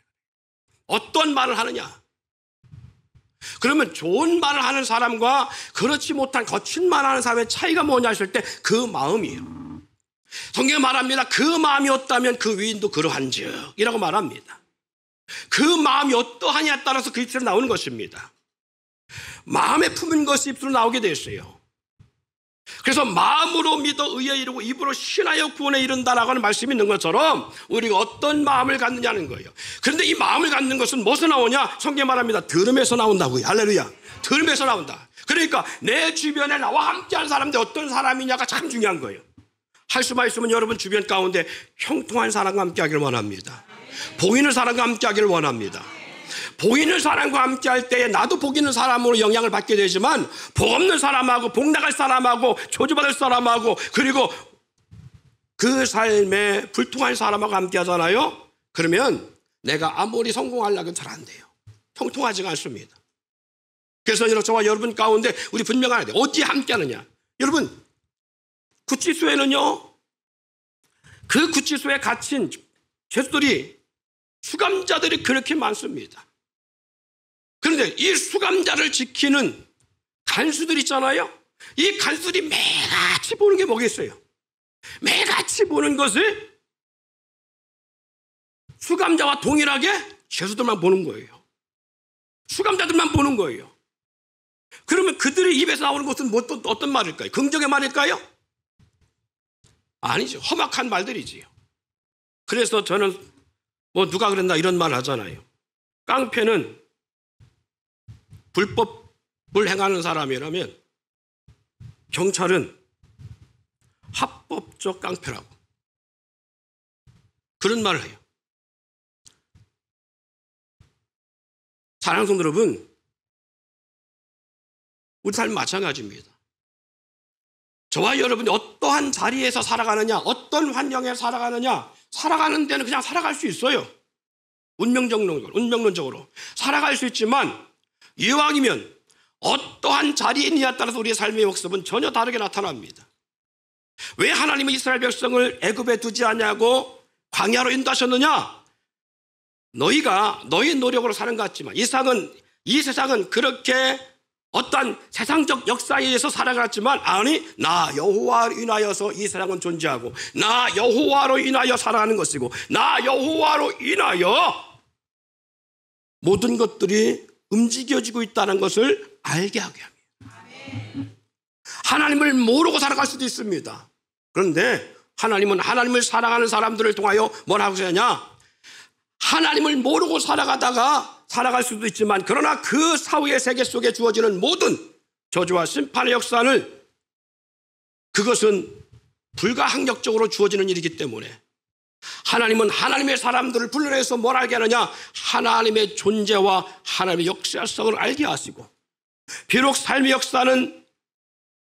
어떤 말을 하느냐. 그러면 좋은 말을 하는 사람과 그렇지 못한 거친 말을 하는 사람의 차이가 뭐냐 했을 때 그 마음이에요. 성경에 말합니다. 그 마음이 어떠하면 그 위인도 그러한즉 이라고 말합니다. 그 마음이 어떠하냐에 따라서 그 입술에 나오는 것입니다. 마음에 품은 것이 입술로 나오게 되었어요. 그래서 마음으로 믿어 의에 이르고 입으로 신하여 구원에 이른다라고 하는 말씀이 있는 것처럼 우리가 어떤 마음을 갖느냐는 거예요. 그런데 이 마음을 갖는 것은 무엇에서 나오냐? 성경에 말합니다. 들음에서 나온다고요. 할렐루야. 들음에서 나온다. 그러니까 내 주변에 나와 함께하는 사람들 어떤 사람이냐가 참 중요한 거예요. 할 수만 있으면 여러분 주변 가운데 형통한 사람과 함께하기를 원합니다. 복 있는 사람과 함께하기를 원합니다. 복 있는 사람과 함께할 때에 나도 복 있는 사람으로 영향을 받게 되지만 복 없는 사람하고 복 나갈 사람하고 저주받을 사람하고 그리고 그 삶에 불통한 사람하고 함께하잖아요. 그러면 내가 아무리 성공하려고 잘 안 돼요. 형통하지가 않습니다. 그래서 저와 여러분 가운데 우리 분명해야 돼요. 어디에 함께하느냐. 여러분 구치소에는요, 그 구치소에 갇힌 죄수들이 수감자들이 그렇게 많습니다. 그런데 이 수감자를 지키는 간수들 있잖아요. 이 간수들이 매같이 보는 게 뭐겠어요? 매같이 보는 것을 수감자와 동일하게 죄수들만 보는 거예요. 수감자들만 보는 거예요. 그러면 그들의 입에서 나오는 것은 어떤 말일까요? 긍정의 말일까요? 아니죠. 험악한 말들이지요. 그래서 저는 누가 그랬나 이런 말 하잖아요. 깡패는 불법을 행하는 사람이라면 경찰은 합법적 깡패라고 그런 말을 해요. 사랑하는 성도 여러분, 우리 삶 마찬가지입니다. 저와 여러분이 어떠한 자리에서 살아가느냐, 어떤 환경에 살아가느냐, 살아가는 데는 그냥 살아갈 수 있어요. 운명론적으로 살아갈 수 있지만 이왕이면 어떠한 자리에 있느냐에 따라서 우리의 삶의 모습은 전혀 다르게 나타납니다. 왜 하나님은 이스라엘 백성을 애굽에 두지 않냐고 광야로 인도하셨느냐? 너희가 너희 노력으로 사는 것 같지만 이 세상은 그렇게 어떤 세상적 역사에 의해서 살아갔지만 아니 나 여호와로 인하여서 이 세상은 존재하고 나 여호와로 인하여 살아가는 것이고 나 여호와로 인하여 모든 것들이 움직여지고 있다는 것을 알게 하게 합니다. 하나님을 모르고 살아갈 수도 있습니다. 그런데 하나님은 하나님을 사랑하는 사람들을 통하여 뭐라고 하느냐? 하나님을 모르고 살아갈 수도 있지만 그러나 그 사후의 세계 속에 주어지는 모든 저주와 심판의 역사를 그것은 불가항력적으로 주어지는 일이기 때문에 하나님은 하나님의 사람들을 불러내서 뭘 알게 하느냐? 하나님의 존재와 하나님의 역사성을 알게 하시고 비록 삶의 역사는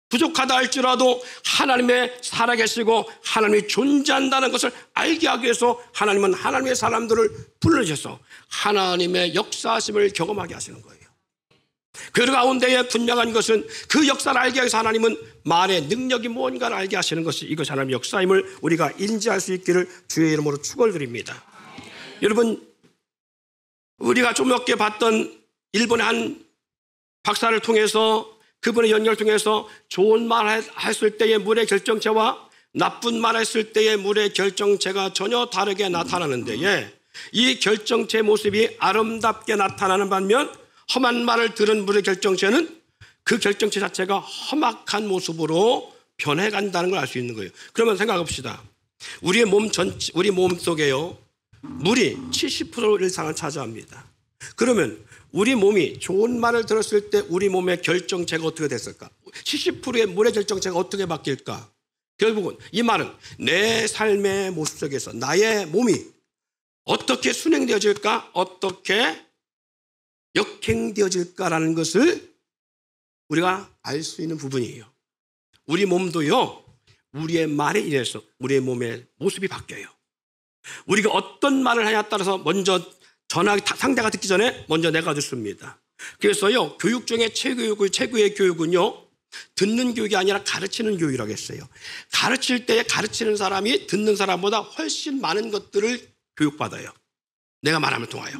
부족하다 할지라도 하나님의 살아계시고 하나님이 존재한다는 것을 알게 하기 위해서 하나님은 하나님의 사람들을 불러주셔서 하나님의 역사심을 경험하게 하시는 거예요. 그 가운데에 분명한 것은 그 역사를 알게 하기 위해서 하나님은 말의 능력이 무언가를 알게 하시는 것이 이것이 하나님의 역사임을 우리가 인지할 수 있기를 주의 이름으로 축원드립니다. 여러분, 우리가 좀 몇개 봤던 일본의 한 박사를 통해서 그분의 연결을 통해서 좋은 말 했을 때의 물의 결정체와 나쁜 말 했을 때의 물의 결정체가 전혀 다르게 나타나는데 이 결정체 모습이 아름답게 나타나는 반면 험한 말을 들은 물의 결정체는 그 결정체 자체가 험악한 모습으로 변해간다는 걸 알 수 있는 거예요. 그러면 생각해 봅시다. 우리 몸 속에요 물이 70% 이상을 차지합니다. 그러면 우리 몸이 좋은 말을 들었을 때 우리 몸의 결정체가 어떻게 됐을까? 70%의 물의 결정체가 어떻게 바뀔까? 결국은 이 말은 내 삶의 모습 속에서 나의 몸이 어떻게 순행되어질까? 어떻게 역행되어질까라는 것을 우리가 알 수 있는 부분이에요. 우리 몸도요, 우리의 말에 의해서 우리의 몸의 모습이 바뀌어요. 우리가 어떤 말을 하냐에 따라서 먼저 상대가 듣기 전에 먼저 내가 듣습니다. 그래서요, 교육 중에 최고의 교육은요, 듣는 교육이 아니라 가르치는 교육이라고 했어요. 가르칠 때 가르치는 사람이 듣는 사람보다 훨씬 많은 것들을 교육받아요. 내가 말하면 통하여.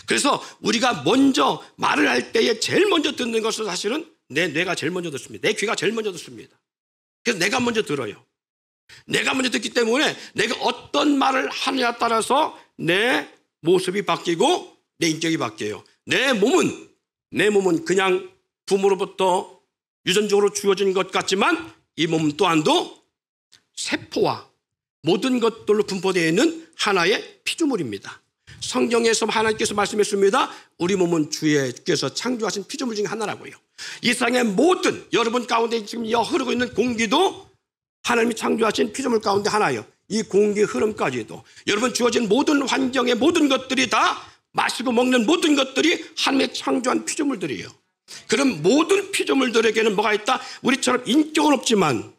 그래서 우리가 먼저 말을 할 때에 제일 먼저 듣는 것은 사실은 내 뇌가 제일 먼저 듣습니다. 내 귀가 제일 먼저 듣습니다. 그래서 내가 먼저 들어요. 내가 먼저 듣기 때문에 내가 어떤 말을 하느냐에 따라서 내 모습이 바뀌고 내 인격이 바뀌어요. 내 몸은 그냥 부모로부터 유전적으로 주어진 것 같지만 이 몸 또한도 세포와 모든 것들로 분포되어 있는 하나의 피조물입니다. 성경에서 하나님께서 말씀했습니다. 우리 몸은 주께서 창조하신 피조물 중에 하나라고요. 이 세상의 모든 여러분 가운데 지금 흐르고 있는 공기도 하나님이 창조하신 피조물 가운데 하나예요. 이 공기 흐름까지도 여러분 주어진 모든 환경의 모든 것들이 다 마시고 먹는 모든 것들이 하나님의 창조한 피조물들이에요. 그럼 모든 피조물들에게는 뭐가 있다? 우리처럼 인격은 없지만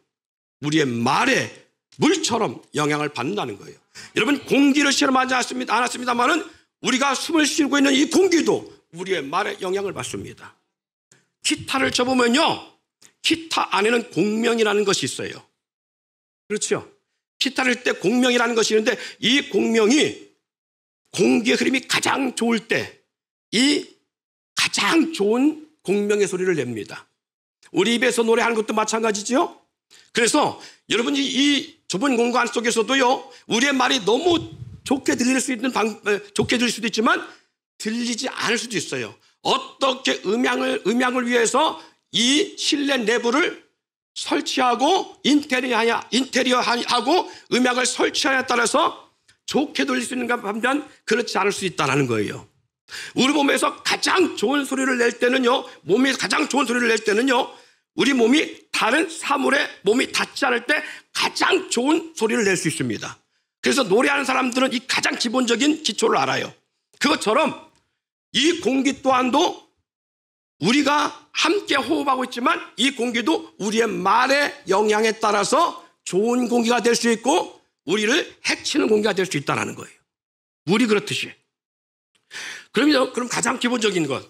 우리의 말에 물처럼 영향을 받는다는 거예요. 여러분 공기를 실험하지 않았습니다만은 우리가 숨을 쉬고 있는 이 공기도 우리의 말에 영향을 받습니다. 기타를 쳐보면요, 기타 안에는 공명이라는 것이 있어요. 그렇죠? 기타를 때 공명이라는 것이 있는데 이 공명이 공기의 흐름이 가장 좋을 때 이 가장 좋은 공명의 소리를 냅니다. 우리 입에서 노래하는 것도 마찬가지죠. 그래서 여러분이 이 좁은 공간 속에서도요, 우리의 말이 너무 좋게 들릴 수도 있지만 들리지 않을 수도 있어요. 어떻게 음향을 위해서 이 실내 내부를 설치하고 인테리어하고 음향을 설치하냐에 따라서 좋게 들릴 수 있는가 하면 그렇지 않을 수 있다는 거예요. 우리 몸에서 가장 좋은 소리를 낼 때는요, 우리 몸이 다른 사물에 몸이 닿지 않을 때 가장 좋은 소리를 낼 수 있습니다. 그래서 노래하는 사람들은 이 가장 기본적인 기초를 알아요. 그것처럼 이 공기 또한도 우리가 함께 호흡하고 있지만 이 공기도 우리의 말의 영향에 따라서 좋은 공기가 될 수 있고 우리를 해치는 공기가 될 수 있다는 거예요. 물이 그렇듯이. 그럼 가장 기본적인 것,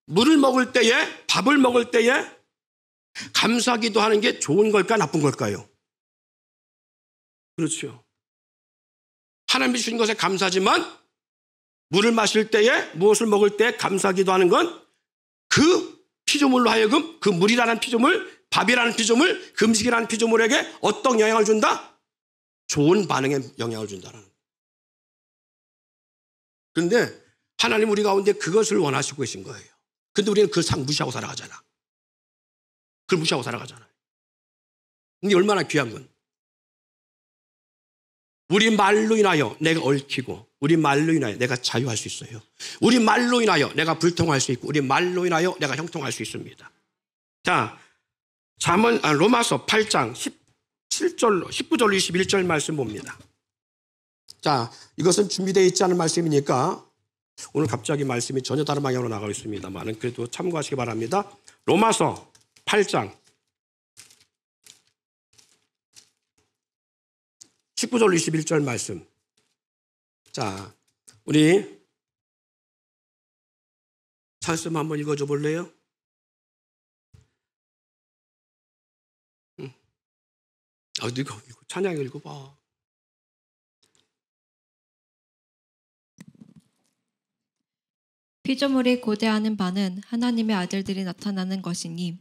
물을 먹을 때에, 밥을 먹을 때에 감사기도 하는 게 좋은 걸까 나쁜 걸까요? 그렇죠. 하나님이 주신 것에 감사하지만 물을 마실 때에, 무엇을 먹을 때 감사기도 하는 건 그 피조물로 하여금 그 물이라는 피조물, 밥이라는 피조물, 그 음식이라는 피조물에게 어떤 영향을 준다? 좋은 반응에 영향을 준다는 거예요. 그런데 하나님 우리 가운데 그것을 원하시고 계신 거예요. 근데 우리는 그걸 무시하고 살아가잖아. 그걸 무시하고 살아가잖아요. 이게 얼마나 귀한 건. 우리 말로 인하여 내가 얽히고 우리 말로 인하여 내가 자유할 수 있어요. 우리 말로 인하여 내가 불통할 수 있고 우리 말로 인하여 내가 형통할 수 있습니다. 자, 로마서 8장 19절로 21절 말씀 봅니다. 자, 이것은 준비되어 있지 않은 말씀이니까 오늘 갑자기 말씀이 전혀 다른 방향으로 나가고 있습니다만 그래도 참고하시기 바랍니다. 로마서 8장 19절 21절 말씀. 자, 우리 말씀 한번 읽어줘 볼래요? 이거 찬양 읽어봐. 피조물이 고대하는 바는 하나님의 아들들이 나타나는 것이니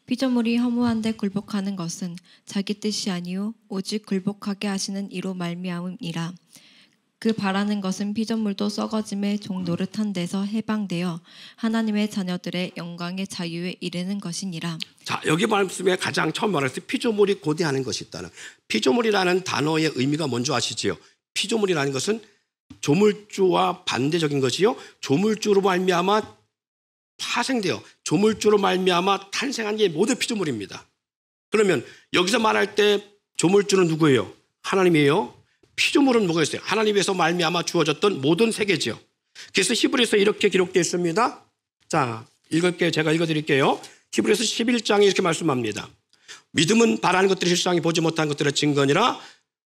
피조물이 허무한데 굴복하는 것은 자기 뜻이 아니요 오직 굴복하게 하시는 이로 말미암음이라. 그 바라는 것은 피조물도 썩어짐의 종 노릇한 데서 해방되어 하나님의 자녀들의 영광의 자유에 이르는 것이니라. 자, 여기 말씀에 가장 처음 말했을 때 피조물이 고대하는 것이 있다는. 피조물이라는 단어의 의미가 뭔지 아시지요? 피조물이라는 것은 조물주와 반대적인 것이요, 조물주로 말미암아 파생되어 조물주로 말미암아 탄생한 게 모두 피조물입니다. 그러면 여기서 말할 때 조물주는 누구예요? 하나님이에요. 피조물은 뭐겠어요? 하나님에서 말미암아 주어졌던 모든 세계죠. 그래서 히브리서 이렇게 기록되어 있습니다. 자, 읽을게요. 제가 읽어드릴게요. 히브리서 11장에 이렇게 말씀합니다. 믿음은 바라는 것들이 실상이 보지 못한 것들의 증거니라.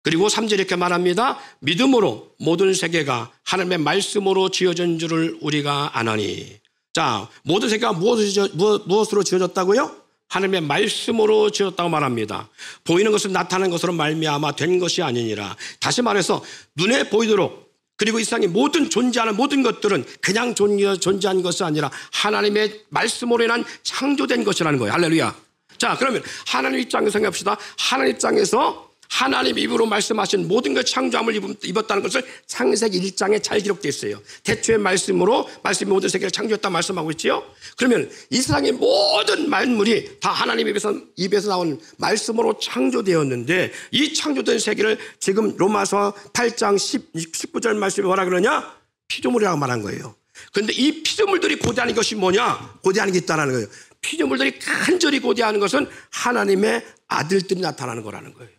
그리고 3절 이렇게 말합니다. 믿음으로 모든 세계가 하나님의 말씀으로 지어진 줄을 우리가 아나니. 자, 모든 세계가 무엇으로 지어졌다고요? 하나님의 말씀으로 지었다고 말합니다. 보이는 것을 나타나는 것으로 말미암아 된 것이 아니니라. 다시 말해서 눈에 보이도록, 그리고 이 세상에 모든 존재하는 모든 것들은 그냥 존재한 것이 아니라 하나님의 말씀으로 인한 창조된 것이라는 거예요. 할렐루야. 자, 그러면 하나님 입장에서 생각합시다. 하나님 입장에서 하나님 입으로 말씀하신 모든 것 창조함을 입었다는 것을 창세기 1장에 잘 기록되어 있어요. 태초의 말씀으로 말씀이 모든 세계를 창조했다 말씀하고 있지요. 그러면 이 세상의 모든 만물이 다 하나님 입에서 나온 말씀으로 창조되었는데, 이 창조된 세계를 지금 로마서 8장 19절 말씀이 뭐라 그러냐? 피조물이라고 말한 거예요. 그런데 이 피조물들이 고대하는 것이 뭐냐? 고대하는 게 있다는 거예요. 피조물들이 간절히 고대하는 것은 하나님의 아들들이 나타나는 거라는 거예요.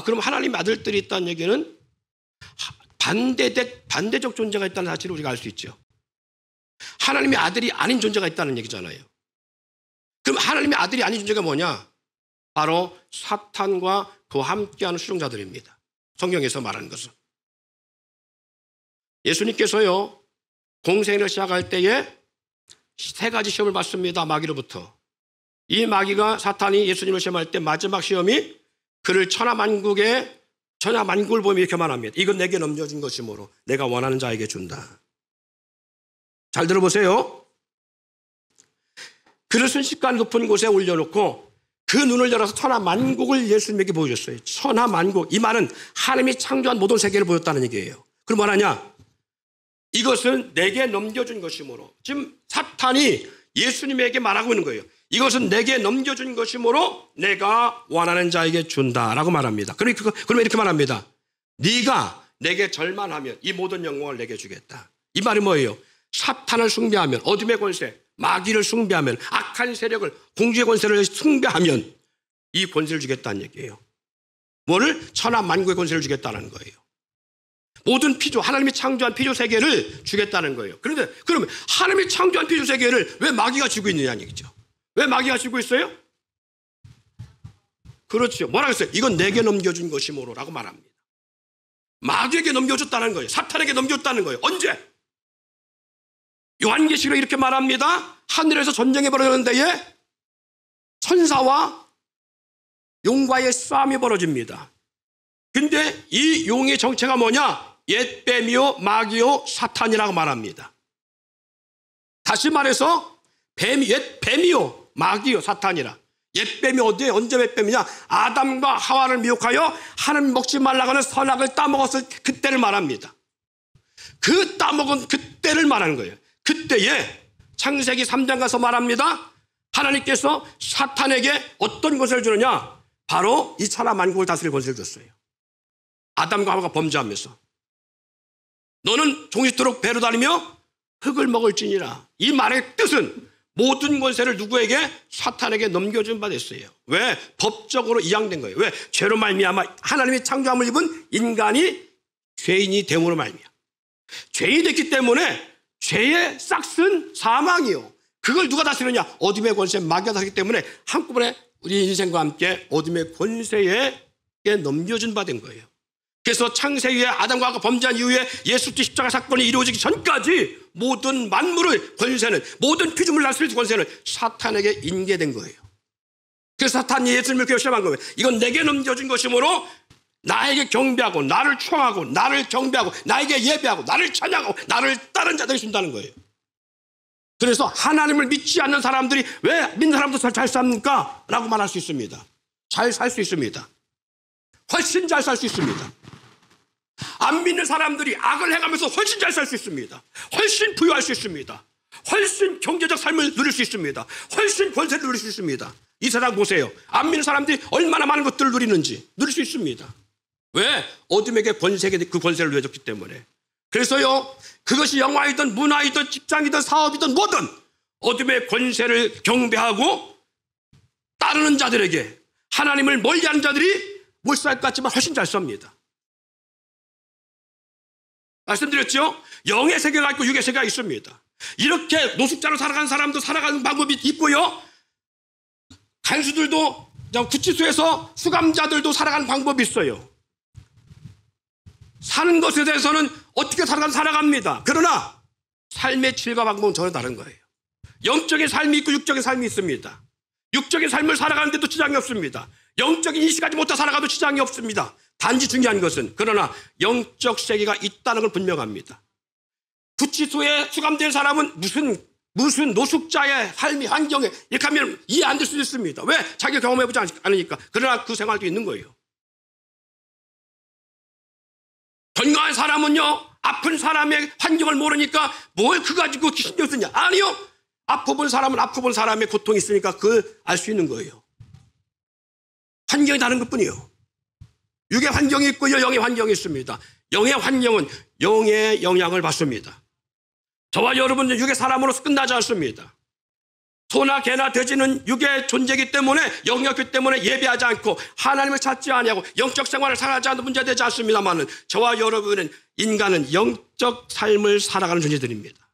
그럼 하나님의 아들들이 있다는 얘기는 반대적 존재가 있다는 사실을 우리가 알 수 있죠. 하나님의 아들이 아닌 존재가 있다는 얘기잖아요. 그럼 하나님의 아들이 아닌 존재가 뭐냐? 바로 사탄과 그와 함께하는 수종자들입니다. 성경에서 말하는 것은. 예수님께서요, 공생애를 시작할 때에 3가지 시험을 받습니다. 마귀로부터. 이 마귀가, 사탄이 예수님을 시험할 때 마지막 시험이 그를 천하만국을 보며 이렇게 말합니다. 이건 내게 넘겨준 것이므로 내가 원하는 자에게 준다. 잘 들어보세요. 그를 순식간 높은 곳에 올려놓고 그 눈을 열어서 천하만국을 예수님에게 보여줬어요. 천하만국. 이 말은 하나님이 창조한 모든 세계를 보였다는 얘기예요. 그럼 뭐하냐? 이것은 내게 넘겨준 것이므로. 지금 사탄이 예수님에게 말하고 있는 거예요. 이것은 내게 넘겨준 것이므로 내가 원하는 자에게 준다라고 말합니다. 그러면 이렇게 말합니다. 네가 내게 절만하면 이 모든 영광을 내게 주겠다. 이 말이 뭐예요? 사탄을 숭배하면, 어둠의 권세, 마귀를 숭배하면, 악한 세력을, 공주의 권세를 숭배하면 이 권세를 주겠다는 얘기예요. 뭐를? 천하만국의 권세를 주겠다는 거예요. 모든 피조, 하나님이 창조한 피조 세계를 주겠다는 거예요. 그런데 그러면 하나님이 창조한 피조 세계를 왜 마귀가 쥐고 있느냐는 얘기죠. 왜 마귀가 쥐고 있어요? 그렇죠. 뭐라고 했어요? 이건 내게 넘겨준 것이므로 라고 말합니다. 마귀에게 넘겨줬다는 거예요. 사탄에게 넘겨줬다는 거예요. 언제? 요한계시록에 이렇게 말합니다. 하늘에서 전쟁이 벌어지는 데에 천사와 용과의 싸움이 벌어집니다. 근데 이 용의 정체가 뭐냐? 옛뱀이요 마귀요 사탄이라고 말합니다. 다시 말해서 옛뱀이요 마귀요 사탄이라. 옛뱀이 어디에 언제 옛뱀이냐? 아담과 하와를 미혹하여 하나님 먹지 말라고 하는 선악을 따먹었을 그때를 말합니다. 그 따먹은 그때를 말하는 거예요. 그때에 창세기 3장 가서 말합니다. 하나님께서 사탄에게 어떤 권세를 주느냐? 바로 이 천하만국을 다스릴 권세를 줬어요. 아담과 하와가 범죄하면서 너는 종짓도록 배로 다니며 흙을 먹을지니라. 이 말의 뜻은 모든 권세를 누구에게? 사탄에게 넘겨준 바 됐어요. 왜? 법적으로 이양된 거예요. 왜? 죄로 말미암아 하나님의 창조함을 입은 인간이 죄인이 됨으로 말미암아. 죄인이 됐기 때문에 죄의 싹은 사망이요. 그걸 누가 다스리느냐? 어둠의 권세, 마귀가 다스리기 때문에 한꺼번에 우리 인생과 함께 어둠의 권세에 넘겨준 바 된 거예요. 그래서 창세기에 아담과 하와가 범죄한 이후에 예수 그리스도 십자가 사건이 이루어지기 전까지 모든 만물의 권세는, 모든 피조물을 다스릴 권세는 사탄에게 인계된 거예요. 그래서 사탄이 예수님을 그렇게 시험한 거예요. 이건 내게 넘겨준 것이므로 나에게 경배하고 나를 추앙하고 나를 경배하고 나에게 예배하고 나를 찬양하고 나를 따른 자들이 준다는 거예요. 그래서 하나님을 믿지 않는 사람들이 왜 믿는 사람도 잘 삽니까? 라고 말할 수 있습니다. 잘 살 수 있습니다. 훨씬 잘 살 수 있습니다. 안 믿는 사람들이 악을 행하면서 훨씬 잘 살 수 있습니다. 훨씬 부유할 수 있습니다. 훨씬 경제적 삶을 누릴 수 있습니다. 훨씬 권세를 누릴 수 있습니다. 이 세상 보세요. 안 믿는 사람들이 얼마나 많은 것들을 누리는지 누릴 수 있습니다. 왜? 어둠에게 권세에게 그 권세를 누려줬기 때문에. 그래서요, 그것이 영화이든 문화이든 직장이든 사업이든 뭐든 어둠의 권세를 경배하고 따르는 자들에게, 하나님을 멀리하는 자들이 못 살 것 같지만 훨씬 잘 삽니다. 말씀드렸죠? 영의 세계가 있고 육의 세계가 있습니다. 이렇게 노숙자로 살아가는 사람도 살아가는 방법이 있고요, 간수들도 구치소에서 수감자들도 살아가는 방법이 있어요. 사는 것에 대해서는 어떻게 살아갑니다. 그러나 삶의 질과 방법은 전혀 다른 거예요. 영적인 삶이 있고 육적인 삶이 있습니다. 육적인 삶을 살아가는데도 지장이 없습니다. 영적인 인식하지 못해 살아가도 지장이 없습니다. 단지 중요한 것은 그러나 영적 세계가 있다는 걸 분명합니다. 구치소에 수감된 사람은 무슨 노숙자의 삶이 환경에 이렇게 하면 이해 안 될 수도 있습니다. 왜? 자기가 경험해보지 않으니까. 그러나 그 생활도 있는 거예요. 건강한 사람은요, 아픈 사람의 환경을 모르니까 뭘 그거 가지고 신경 쓰냐? 아니요. 아프본 사람은 아프본 사람의 고통이 있으니까 그걸 알 수 있는 거예요. 환경이 다른 것뿐이에요. 육의 환경이 있고요, 영의 환경이 있습니다. 영의 환경은 영의 영향을 받습니다. 저와 여러분은 육의 사람으로서 끝나지 않습니다. 소나 개나 돼지는 육의 존재이기 때문에 영역이기 때문에 예배하지 않고 하나님을 찾지 아니하고 영적 생활을 살아가지 않는 문제되지 않습니다만 저와 여러분은 인간은 영적 삶을 살아가는 존재들입니다.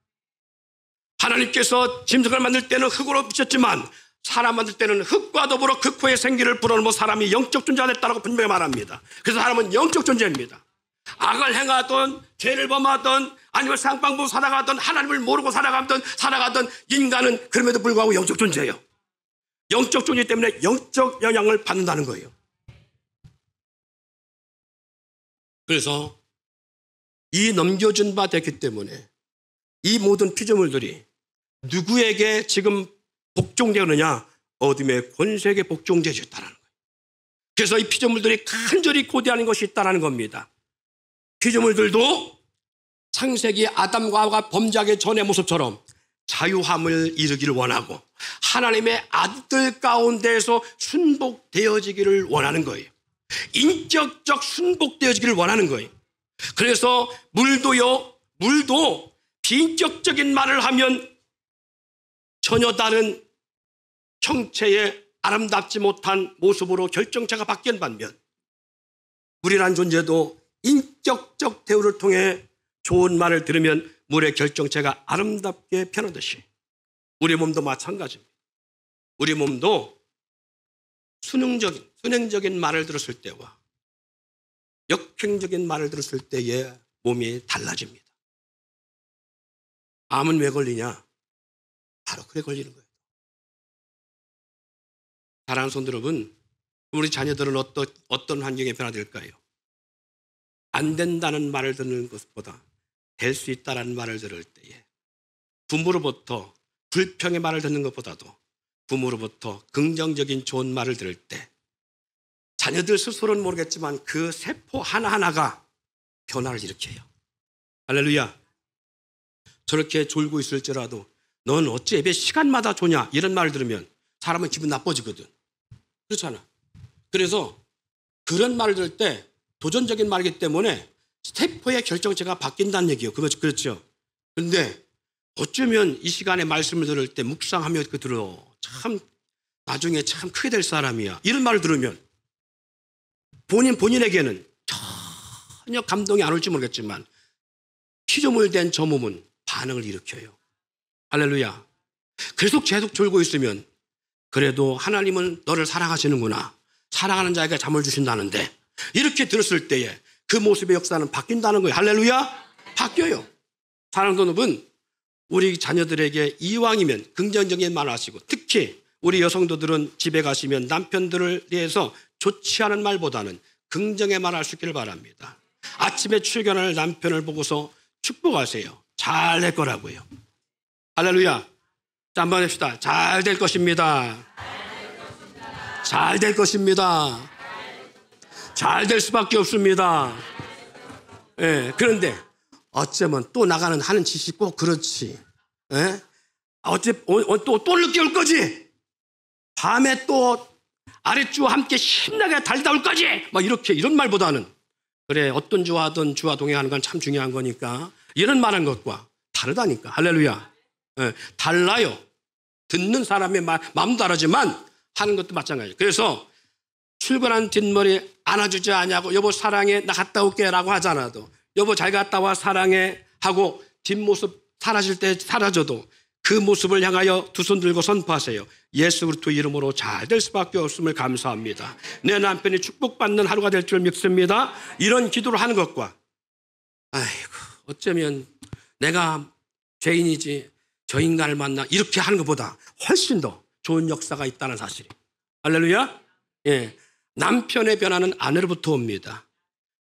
하나님께서 짐승을 만들 때는 흙으로 비쳤지만 사람 만들 때는 흙과 더불어 그 코에 생기를 불어넣어 사람이 영적 존재가 됐다고 분명히 말합니다. 그래서 사람은 영적 존재입니다. 악을 행하던 죄를 범하던 아니면 쌍방부 살아가던 하나님을 모르고 살아가던 인간은 그럼에도 불구하고 영적 존재예요. 영적 존재 때문에 영적 영향을 받는다는 거예요. 그래서 이 넘겨준 바 됐기 때문에 이 모든 피조물들이 누구에게 지금 복종되느냐? 어둠의 권세에게 복종되었다는 거예요. 그래서 이 피조물들이 간절히 고대하는 것이 있다는 겁니다. 피조물들도 창세기 아담과 하와가 범죄하기 전의 모습처럼 자유함을 이루기를 원하고 하나님의 아들 가운데서 순복되어지기를 원하는 거예요. 인격적 순복되어지기를 원하는 거예요. 그래서 물도 비인격적인 말을 하면 전혀 다른 형체의 아름답지 못한 모습으로 결정체가 바뀐 반면 물이라는 존재도 인격적 대우를 통해 좋은 말을 들으면 물의 결정체가 아름답게 변하듯이 우리 몸도 마찬가지입니다. 우리 몸도 순행적인 말을 들었을 때와 역행적인 말을 들었을 때의 몸이 달라집니다. 암은 왜 걸리냐? 바로 그래 걸리는 거예요. 사랑하는 성도 여러분, 우리 자녀들은 어떤 환경에 변화될까요? 안 된다는 말을 듣는 것보다 될 수 있다는 말을 들을 때에 부모로부터 불평의 말을 듣는 것보다도 부모로부터 긍정적인 좋은 말을 들을 때 자녀들 스스로는 모르겠지만 그 세포 하나하나가 변화를 일으켜요. 할렐루야. 저렇게 졸고 있을지라도 넌 어찌 예배 시간마다 조냐 이런 말을 들으면 사람은 기분 나빠지거든. 그렇잖아. 그래서 그런 말을 들을 때 도전적인 말이기 때문에 세포의 결정체가 바뀐다는 얘기예요. 그렇죠. 그런데 어쩌면 이 시간에 말씀을 들을 때 묵상하며 그 들어 참 나중에 참 크게 될 사람이야 이런 말을 들으면 본인에게는 전혀 감동이 안 올지 모르겠지만 피조물 된 저 몸은 반응을 일으켜요. 할렐루야. 계속 졸고 있으면 그래도 하나님은 너를 사랑하시는구나. 사랑하는 자에게 잠을 주신다는데 이렇게 들었을 때에 그 모습의 역사는 바뀐다는 거예요. 할렐루야. 바뀌어요. 사랑하는 여러분, 우리 자녀들에게 이왕이면 긍정적인 말을 하시고 특히 우리 여성도들은 집에 가시면 남편들을 위해서 좋지 않은 말보다는 긍정의 말을 할 수 있기를 바랍니다. 아침에 출근할 남편을 보고서 축복하세요. 잘 될 거라고요. 할렐루야. 자, 한번 합시다. 잘 될 것입니다. 잘 될 것입니다. 잘 될 수밖에 없습니다. 예, 그런데 어쩌면 또 하는 짓이 꼭 그렇지. 예? 또 늦게 올 거지. 밤에 또 아랫주와 함께 신나게 달리다 올 거지. 막 이런 말보다는 그래 어떤 주와든 주와 동행하는 건 참 중요한 거니까 이런 말한 것과 다르다니까. 할렐루야. 예, 달라요. 듣는 사람의 마음도 다르지만 하는 것도 마찬가지예요. 그래서 출근한 뒷머리 안아주지 않냐고 여보 사랑해 나 갔다 올게 라고 하잖아도 여보 잘 갔다 와 사랑해 하고 뒷모습 사라질 때 사라져도 그 모습을 향하여 두 손 들고 선포하세요. 예수 그리스도 이름으로 잘 될 수밖에 없음을 감사합니다. 내 남편이 축복받는 하루가 될 줄 믿습니다. 이런 기도를 하는 것과 아이고 어쩌면 내가 죄인이지 저 인간을 만나 이렇게 하는 것보다 훨씬 더 좋은 역사가 있다는 사실이. 할렐루야. 예, 남편의 변화는 아내로부터 옵니다.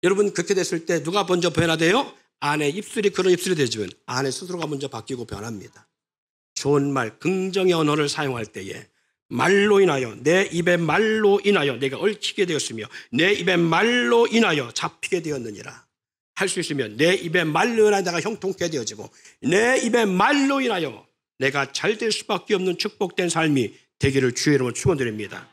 여러분 그렇게 됐을 때 누가 먼저 변화돼요? 아내 입술이 그런 입술이 되지만 아내 스스로가 먼저 바뀌고 변합니다. 좋은 말, 긍정의 언어를 사용할 때에 말로 인하여 내 입의 말로 인하여 내가 얽히게 되었으며 내 입의 말로 인하여 잡히게 되었느니라. 할 수 있으면 내 입의 말로 인하여 내가 형통케 되어지고 내 입의 말로 인하여 내가 잘 될 수밖에 없는 축복된 삶이 되기를 주의 이름으로 축원드립니다.